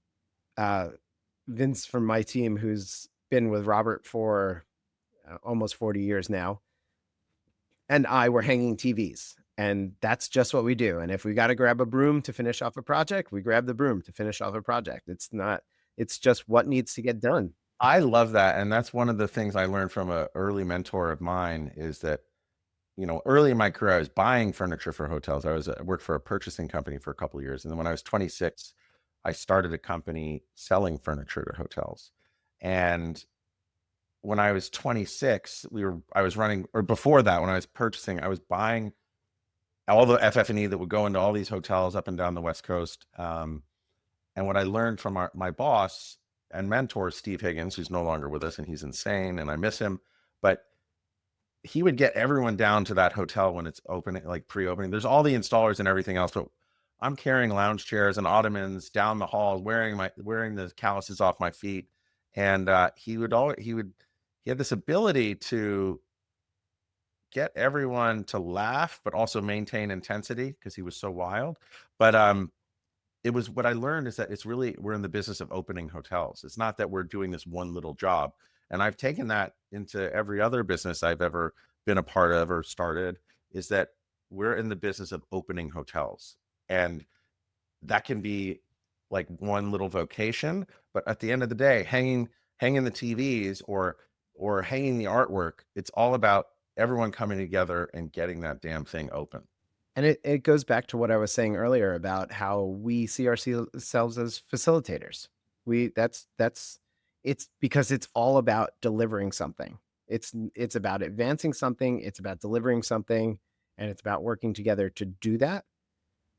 Vince from my team, who's been with Robert for almost 40 years now, and I were hanging TVs. And that's just what we do. And if we got to grab a broom to finish off a project, we grab the broom to finish off a project. It's just what needs to get done. I love that. And that's one of the things I learned from an early mentor of mine is that, early in my career, I was buying furniture for hotels. I worked for a purchasing company for a couple of years. And then when I was 26, I started a company selling furniture to hotels. And when I was 26, I was running, or before that, when I was purchasing, I was buying all the FF&E that would go into all these hotels up and down the West Coast. And what I learned from my boss and mentor, Steve Higgins, who's no longer with us, and he's insane, and I miss him, but he would get everyone down to that hotel when it's opening, like pre-opening. There's all the installers and everything else, but I'm carrying lounge chairs and ottomans down the hall, wearing the calluses off my feet. And he had this ability to get everyone to laugh, but also maintain intensity because he was so wild. But it was what I learned is that we're in the business of opening hotels. It's not that we're doing this one little job. And I've taken that into every other business I've ever been a part of or started, is that we're in the business of opening hotels. And that can be like one little vocation, but at the end of the day, hanging the TVs or hanging the artwork, it's all about everyone coming together and getting that damn thing open. And it goes back to what I was saying earlier about how we see ourselves as facilitators. That's it's because it's all about delivering something. It's about advancing something. It's about delivering something, and it's about working together to do that.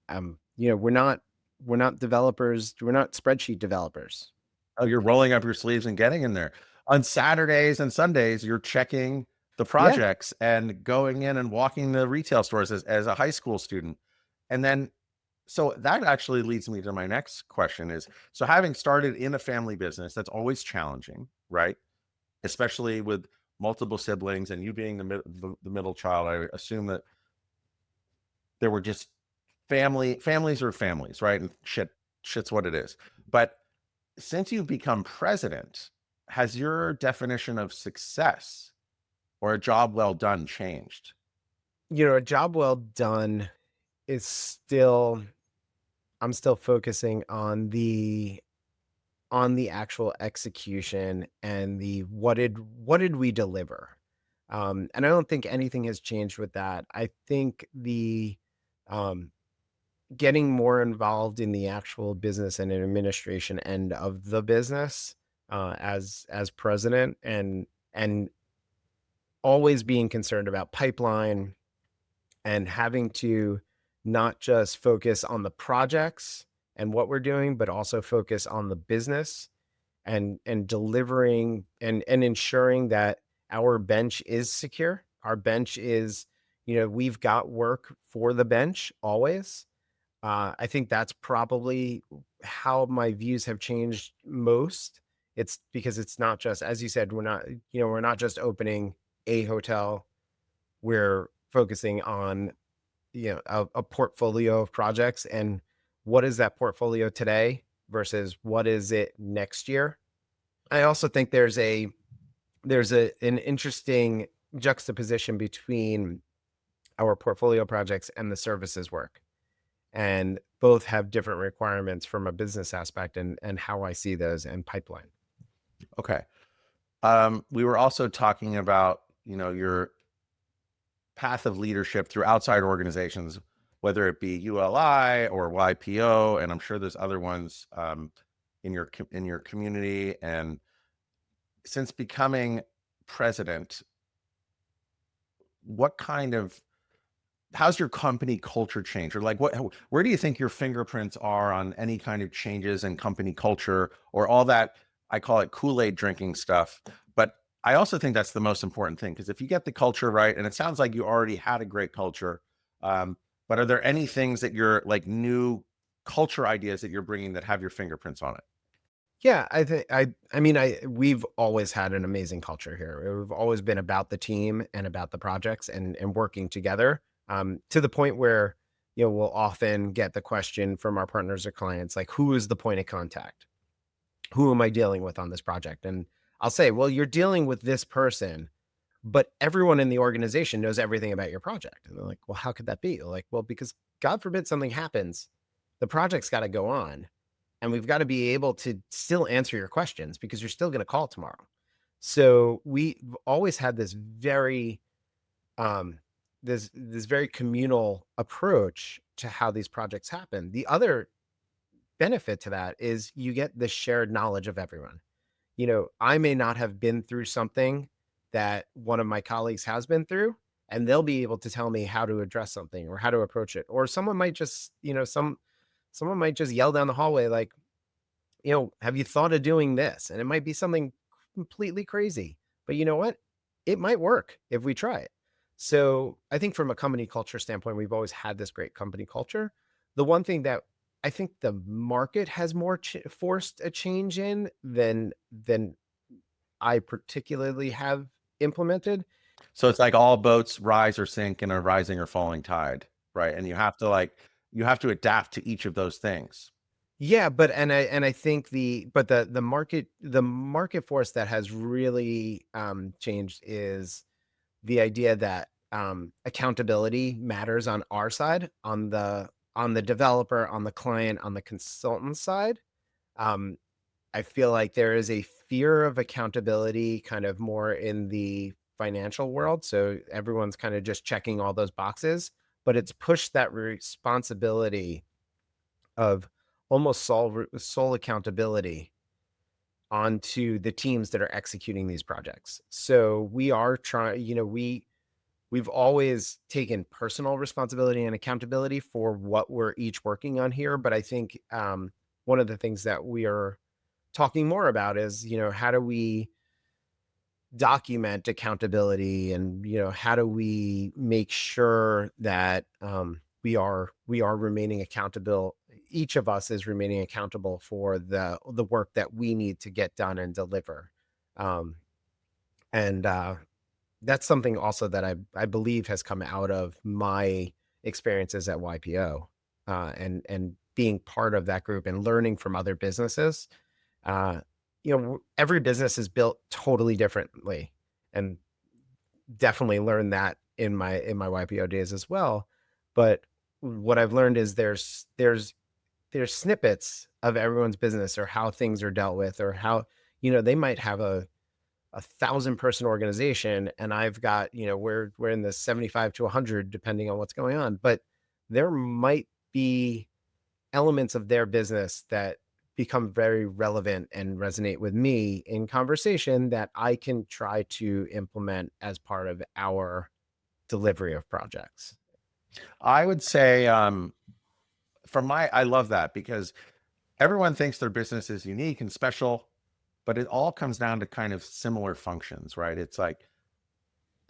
We're not developers. We're not spreadsheet developers. Oh, you're rolling up your sleeves and getting in there. On Saturdays and Sundays, you're checking the Yeah. projects and going in and walking the retail stores as a high school student. And then, so that actually leads me to my next question is, so having started in a family business, that's always challenging, right? Especially with multiple siblings and you being the middle child, I assume that there were just families are families, right? And shit's what it is. But since you've become president, has your definition of success or a job well done changed? A job well done is still, I'm still focusing on the actual execution and the what did we deliver. And I don't think anything has changed with that. I think the um getting more involved in the actual business and administration end of the business, as president, and always being concerned about pipeline and having to not just focus on the projects and what we're doing, but also focus on the business and delivering and ensuring that our bench is secure. Our bench is, we've got work for the bench always. I think that's probably how my views have changed most. It's because it's not just, as you said, we're not just opening a hotel. We're focusing on, a portfolio of projects, and what is that portfolio today versus what is it next year. I also think an interesting juxtaposition between our portfolio projects and the services work, and both have different requirements from a business aspect and how I see those and pipeline. Okay. We were also talking about, your path of leadership through outside organizations, whether it be ULI or YPO, and I'm sure there's other ones in your community. And since becoming president, how's your company culture changed? Or like where do you think your fingerprints are on any kind of changes in company culture, or all that, I call it Kool-Aid drinking stuff? But I also think that's the most important thing, because if you get the culture right, and it sounds like you already had a great culture, but are there any things that you're like new culture ideas that you're bringing that have your fingerprints on it? Yeah, I think I mean we've always had an amazing culture here. We've always been about the team and about the projects and working together. To the point where, we'll often get the question from our partners or clients, like, who is the point of contact? Who am I dealing with on this project? And I'll say, well, you're dealing with this person, but everyone in the organization knows everything about your project. And they're like, well, how could that be? Like, well, because God forbid something happens, the project's got to go on. And we've got to be able to still answer your questions because you're still going to call tomorrow. So we've always had this very, this very communal approach to how these projects happen. The other benefit to that is you get the shared knowledge of everyone. I may not have been through something that one of my colleagues has been through, and they'll be able to tell me how to address something or how to approach it. Or someone might just, someone might just yell down the hallway, like, have you thought of doing this? And it might be something completely crazy, but you know what? It might work if we try it. So I think from a company culture standpoint, we've always had this great company culture. The one thing that I think the market has more forced a change in than I particularly have implemented. So it's like all boats rise or sink in a rising or falling tide, right? And you have to adapt to each of those things. Yeah, but I think the market force that has really changed is the idea that accountability matters on our side, on the developer, on the client, on the consultant side. Um, I feel like there is a fear of accountability kind of more in the financial world. So everyone's kind of just checking all those boxes, but it's pushed that responsibility of almost sole accountability onto the teams that are executing these projects. So we are trying, we've always taken personal responsibility and accountability for what we're each working on here. But I think one of the things that we are talking more about is, how do we document accountability, and, how do we make sure that we are remaining accountable. Each of us is remaining accountable for the work that we need to get done and deliver. Um, and That's something also that I believe has come out of my experiences at YPO, and being part of that group and learning from other businesses. Uh, every business is built totally differently, and definitely learned that in my YPO days as well. But what I've learned is there's snippets of everyone's business, or how things are dealt with, or how, they might have a 1,000-person organization, and I've got, we're in the 75 to 100, depending on what's going on. But there might be elements of their business that become very relevant and resonate with me in conversation that I can try to implement as part of our delivery of projects. I would say, I love that because everyone thinks their business is unique and special, but it all comes down to kind of similar functions, right? It's like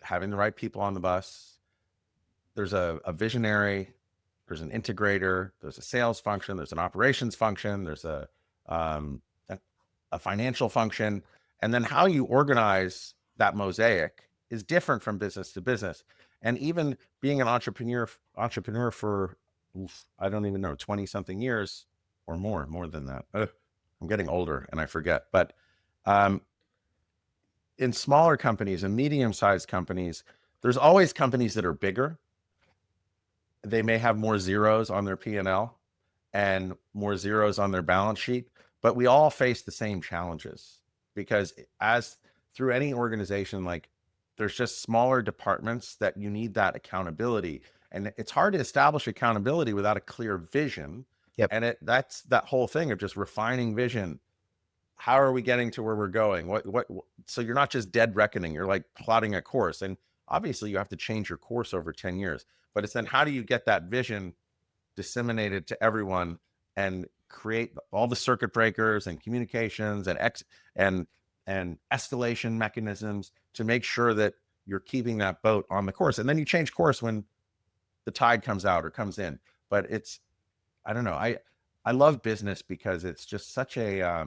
having the right people on the bus. There's a visionary, there's an integrator, there's a sales function, there's an operations function, there's um, a financial function, and then how you organize that mosaic is different from business to business. And even being an entrepreneur for, I don't even know, 20 something years or more than that. I'm getting older and I forget, but um, in smaller companies and medium-sized companies, there's always companies that are bigger. They may have more zeros on their P&L and more zeros on their balance sheet, but we all face the same challenges because as through any organization, like there's just smaller departments that you need that accountability. And it's hard to establish accountability without a clear vision. Yep. And that's that whole thing of just refining vision. How are we getting to where we're going? So you're not just dead reckoning, you're like plotting a course. And obviously you have to change your course over 10 years, but it's then how do you get that vision disseminated to everyone and create all the circuit breakers and communications and escalation mechanisms to make sure that you're keeping that boat on the course. And then you change course when the tide comes out or comes in. But it's, I don't know. I love business because it's just such a,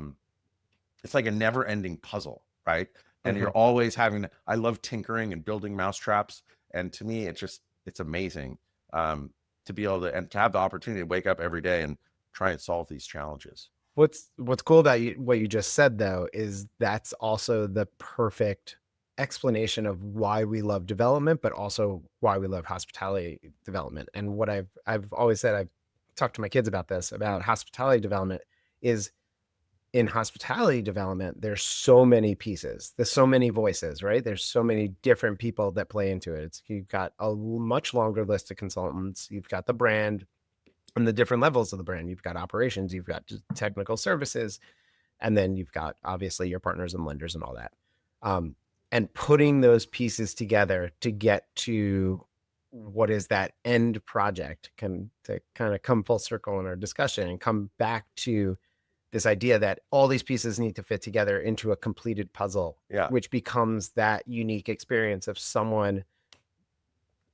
it's like a never ending puzzle, right? And you're always I love tinkering and building mousetraps. And to me, it's amazing to be able to, and to have the opportunity to wake up every day and try and solve these challenges. What's cool about what you just said though, is that's also the perfect explanation of why we love development, but also why we love hospitality development. And what I've always said, I've talked to my kids about this, about hospitality development, is in hospitality development, there's so many pieces, there's so many voices, right? There's so many different people that play into it. You've got a much longer list of consultants. You've got the brand and the different levels of the brand. You've got operations, you've got technical services, and then you've got obviously your partners and lenders and all that. And putting those pieces together to get to what is that end project to kind of come full circle in our discussion and come back to this idea that all these pieces need to fit together into a completed puzzle, which becomes that unique experience of someone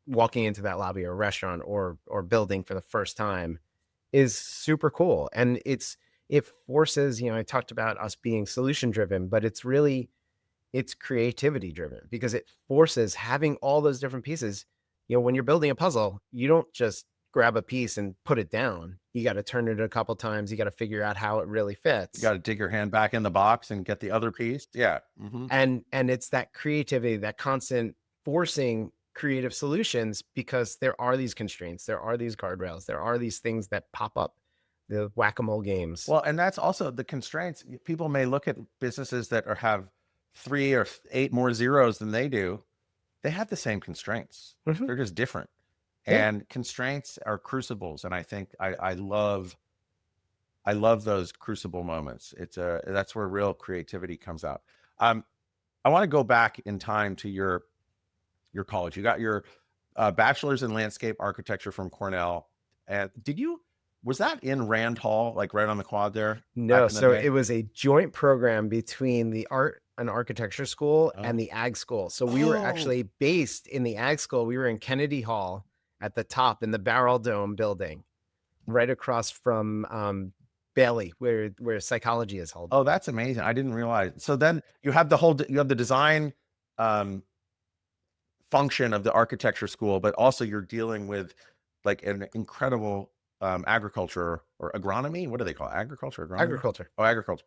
walking into that lobby or restaurant or building for the first time is super cool. And it forces, I talked about us being solution driven, but it's creativity driven because it forces having all those different pieces. When you're building a puzzle, you don't just grab a piece and put it down. You got to turn it a couple times. You got to figure out how it really fits. You got to dig your hand back in the box and get the other piece. Yeah. And it's that creativity, that constant forcing creative solutions, because there are these constraints, there are these guardrails, there are these things that pop up, the whack-a-mole games. Well, and that's also the constraints. People may look at businesses that have 3 or 8 more zeros than they do. They have the same constraints. They're just different. And constraints are crucibles. And I think I love those crucible moments. That's where real creativity comes out. I want to go back in time to your college. You got your bachelor's in landscape architecture from Cornell. And was that in Rand Hall, like right on the quad there? No, so it was a joint program between the art and architecture school and the ag school. So we were actually based in the ag school. We were in Kennedy Hall at the top in the Barrel Dome building, right across from Bailey, where psychology is held. Oh, that's amazing. I didn't realize. So then you have the design function of the architecture school, but also you're dealing with like an incredible agriculture or agronomy. What do they call it? Agriculture? Agronomy? Agriculture. Oh, agriculture.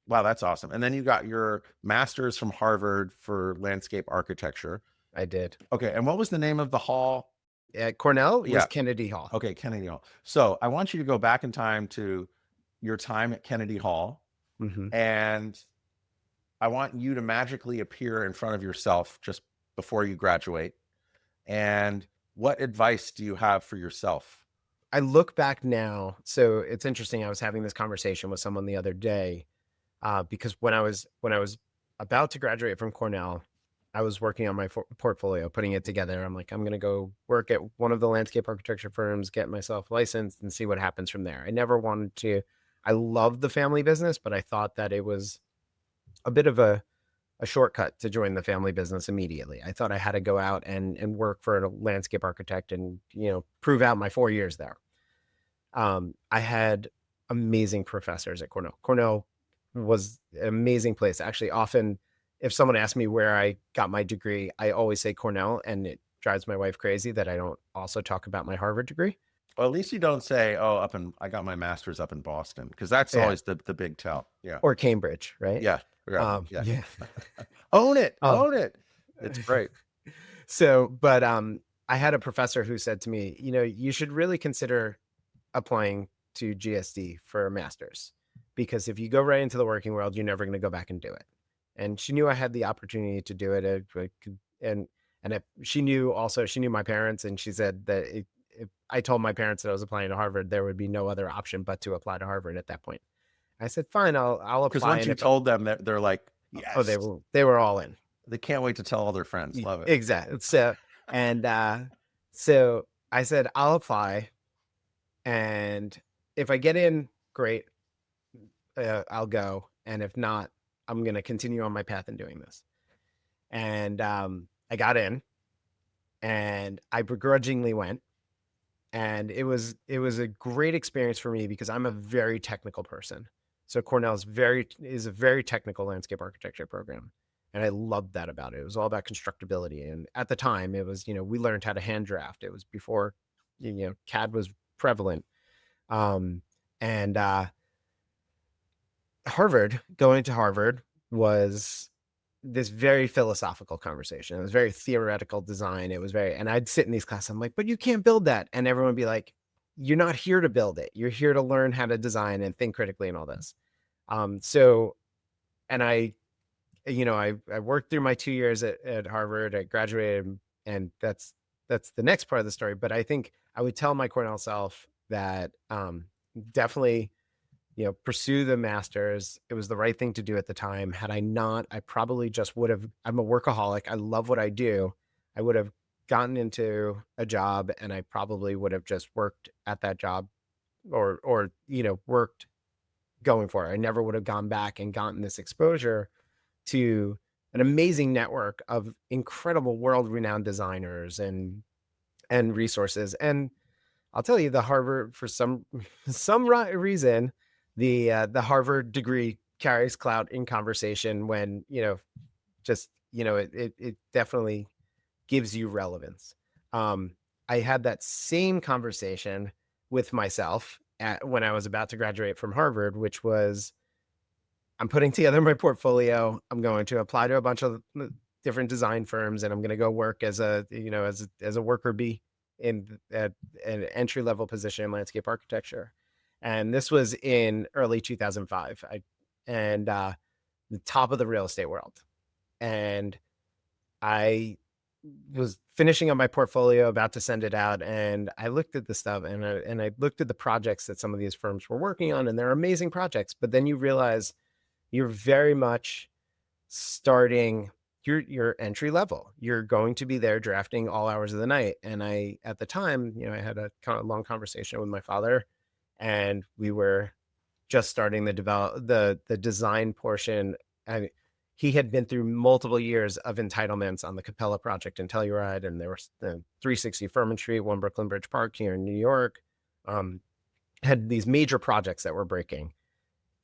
Wow, that's awesome. And then you got your master's from Harvard for landscape architecture. I did. Okay. And what was the name of the hall? At Cornell was Kennedy Hall. Okay, Kennedy Hall. So I want you to go back in time to your time at Kennedy Hall, and I want you to magically appear in front of yourself just before you graduate. And what advice do you have for yourself I look back now. So it's interesting. I was having this conversation with someone the other day, because when I was about to graduate from Cornell, I was working on my portfolio, putting it together. I'm like, I'm going to go work at one of the landscape architecture firms, get myself licensed, and see what happens from there. I never wanted to. I loved the family business, but I thought that it was a bit of a shortcut to join the family business immediately. I thought I had to go out and work for a landscape architect and, prove out my 4 years there. I had amazing professors at Cornell. Cornell was an amazing place. Actually, often if someone asks me where I got my degree, I always say Cornell, and it drives my wife crazy that I don't also talk about my Harvard degree. Well, at least you don't say, "Oh, I got my master's up in Boston," because that's Yeah. always the big tell. Yeah, Or Cambridge, right? yeah, yeah, yeah. Yeah. Own it, Um, own it. It's great. but I had a professor who said to me, you should really consider applying to GSD for a master's, because if you go right into the working world, you're never going to go back and do it. And she knew I had the opportunity to do it. She knew my parents, and she said that if I told my parents that I was applying to Harvard, there would be no other option but to apply to Harvard at that point. I said, fine, I'll Because apply. once And you if told them that, they're like, oh, yes, they were all in. they can't wait to tell all their friends. Love it. Exactly. So I said, I'll apply, and if I get in, great, I'll go. And if not, I'm going to continue on my path in doing this. And I got in, and I begrudgingly went. And it was a great experience for me because I'm a very technical person. So Cornell is a very technical landscape architecture program. And I loved that about it. It was all about constructability. And at the time it was, we learned how to hand draft. It was before, CAD was prevalent. And going to Harvard was this very philosophical conversation. It was very theoretical design. And I'd sit in these classes. I'm like, but you can't build that. And everyone would be like, you're not here to build it. You're here to learn how to design and think critically and all this. And I worked through my 2 years at Harvard. I graduated, and that's the next part of the story. But I think I would tell my Cornell self that definitely, pursue the master's. It was the right thing to do at the time. Had I not, I probably just would have. I'm a workaholic. I love what I do. I would have gotten into a job, and I probably would have just worked at that job, or worked going for it. I never would have gone back and gotten this exposure to an amazing network of incredible world-renowned designers and resources. And I'll tell you, the Harvard, for some reason, the Harvard degree carries clout in conversation when, it definitely gives you relevance. I had that same conversation with myself when I was about to graduate from Harvard, which was, I'm putting together my portfolio. I'm going to apply to a bunch of different design firms, and I'm going to go work as a worker bee in an entry-level position in landscape architecture. And this was in early 2005. The top of the real estate world. And I was finishing up my portfolio, about to send it out, and I looked at the stuff, and I looked at the projects that some of these firms were working on, and they're amazing projects. But then you realize you're very much starting your entry level. You're going to be there drafting all hours of the night. And at the time, I had a kind of long conversation with my father, and we were just starting the design portion. And he had been through multiple years of entitlements on the Capella project in Telluride, and there was the 360 Furman Street, One Brooklyn Bridge Park here in New York. Had these major projects that were breaking.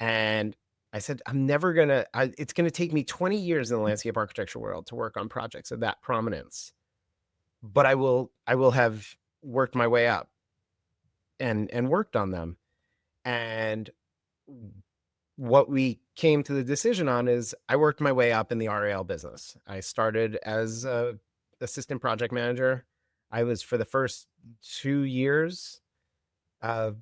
And I said, it's going to take me 20 years in the landscape architecture world to work on projects of that prominence, but I will have worked my way up and worked on them. And what we came to the decision on is I worked my way up in the RAL business. I started as a assistant project manager. I was, for the first 2 years of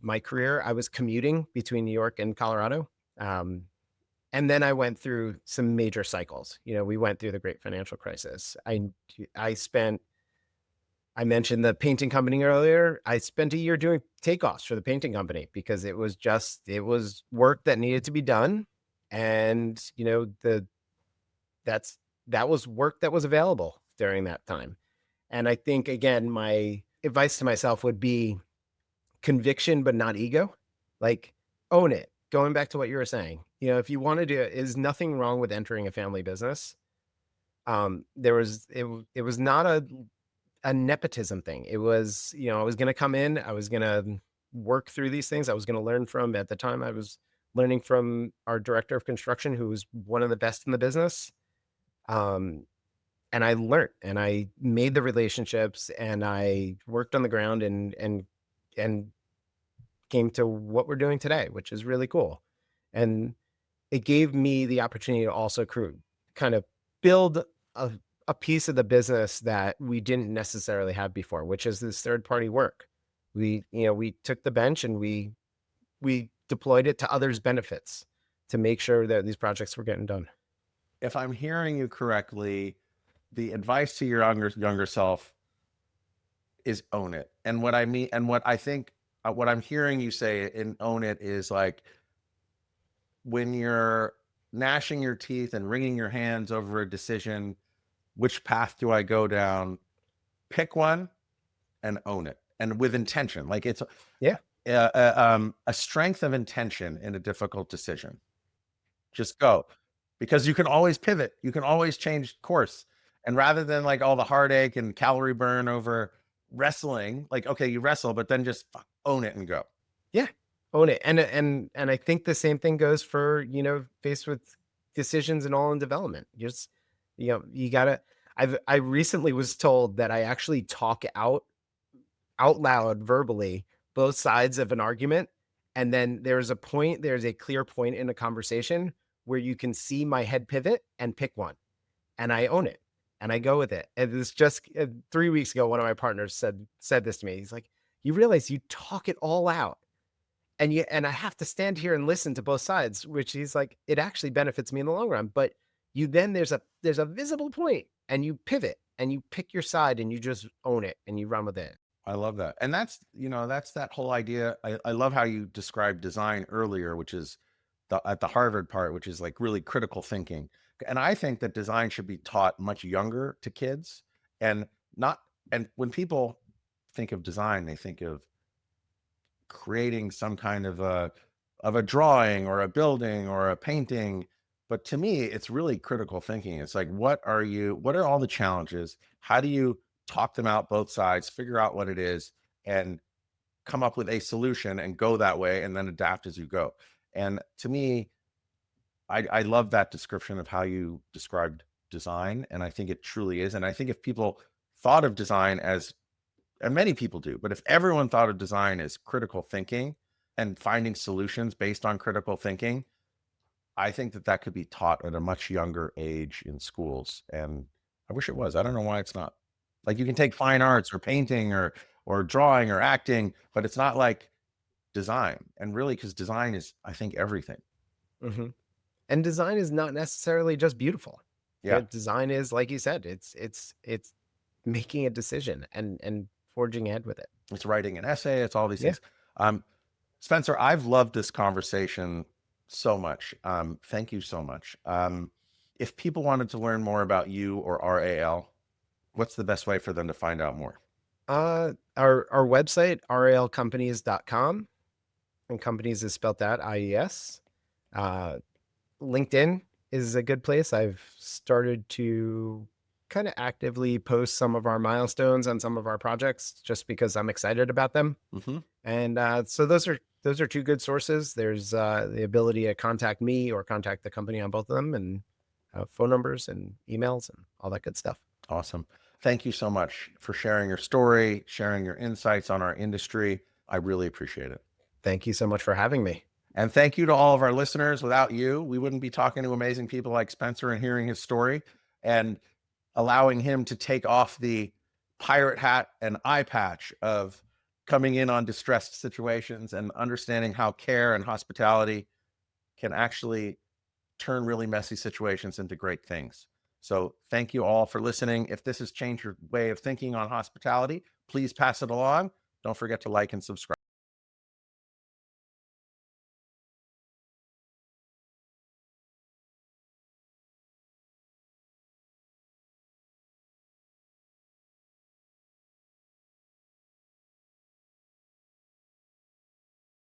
my career, I was commuting between New York and Colorado. And then I went through some major cycles. We went through the great financial crisis. I spent I mentioned the painting company earlier. I spent a year doing takeoffs for the painting company because it was work that needed to be done. And, that was work that was available during that time. And I think, again, my advice to myself would be conviction, but not ego. Like, own it. Going back to what you were saying, if you want to do it, is nothing wrong with entering a family business. It was not a nepotism thing. It was, I was going to come in, I was going to work through these things. I was going to learn from, at the time, I was learning from our director of construction, who was one of the best in the business. Um, and I learned and I made the relationships and I worked on the ground and came to what we're doing today, which is really cool. And it gave me the opportunity to also kind of build a, a piece of the business that we didn't necessarily have before, which is this third party work. We took the bench and we deployed it to others' benefits to make sure that these projects were getting done. If I'm hearing you correctly, the advice to your younger self is own it. And what I mean, and what I think, what I'm hearing you say in own it is like, when you're gnashing your teeth and wringing your hands over a decision, which path do I go down? Pick one and own it, and with intention. Like, it's Yeah. a strength of intention in a difficult decision. Just go, because you can always pivot. You can always change course. And rather than like all the heartache and calorie burn over wrestling, like, okay, you wrestle, but then just own it and go. Yeah. Own it. And I think the same thing goes for, faced with decisions and all in development. Just, you gotta, I recently was told that I actually talk out loud verbally both sides of an argument. And then there's a clear point in a conversation where you can see my head pivot and pick one. And I own it and I go with it. And it's just 3 weeks ago, one of my partners said this to me. He's like, you realize you talk it all out and I have to stand here and listen to both sides, which he's like, it actually benefits me in the long run. But there's a visible point and you pivot and you pick your side and you just own it and you run with it. I love that. And that's that whole idea. I love how you described design earlier, which is at the Harvard part, which is like really critical thinking. And I think that design should be taught much younger to kids, and not, and when people think of design, they think of creating some kind of a drawing or a building or a painting. But to me, it's really critical thinking. It's like, what are all the challenges? How do you talk them out, both sides, figure out what it is, and come up with a solution and go that way, and then adapt as you go. And to me, I love that description of how you described design. And I think it truly is. And I think if people thought of design as, and many people do, but if everyone thought of design as critical thinking and finding solutions based on critical thinking, I think that could be taught at a much younger age in schools. And I wish it was. I don't know why it's not. Like, you can take fine arts or painting or drawing or acting, but it's not like design. And really, because design is, I think, everything. Mhm. And design is not necessarily just beautiful. Yeah. Design is, like you said, it's making a decision and forging ahead with it. It's writing an essay. It's all these Yeah. things. Spencer, I've loved this conversation so much. Thank you so much. If people wanted to learn more about you or RAL, what's the best way for them to find out more? Our website, ralcompanies.com, and companies is spelled out IES. LinkedIn is a good place. I've started to kind of actively post some of our milestones on some of our projects just because I'm excited about them. Mm-hmm. And so those are two good sources. There's the ability to contact me or contact the company on both of them, and phone numbers and emails and all that good stuff. Awesome. Thank you so much for sharing your story, sharing your insights on our industry. I really appreciate it. Thank you so much for having me. And thank you to all of our listeners. Without you, we wouldn't be talking to amazing people like Spencer and hearing his story and allowing him to take off the pirate hat and eye patch of coming in on distressed situations and understanding how care and hospitality can actually turn really messy situations into great things. So thank you all for listening. If this has changed your way of thinking on hospitality, Please pass it along. Don't forget to like and subscribe.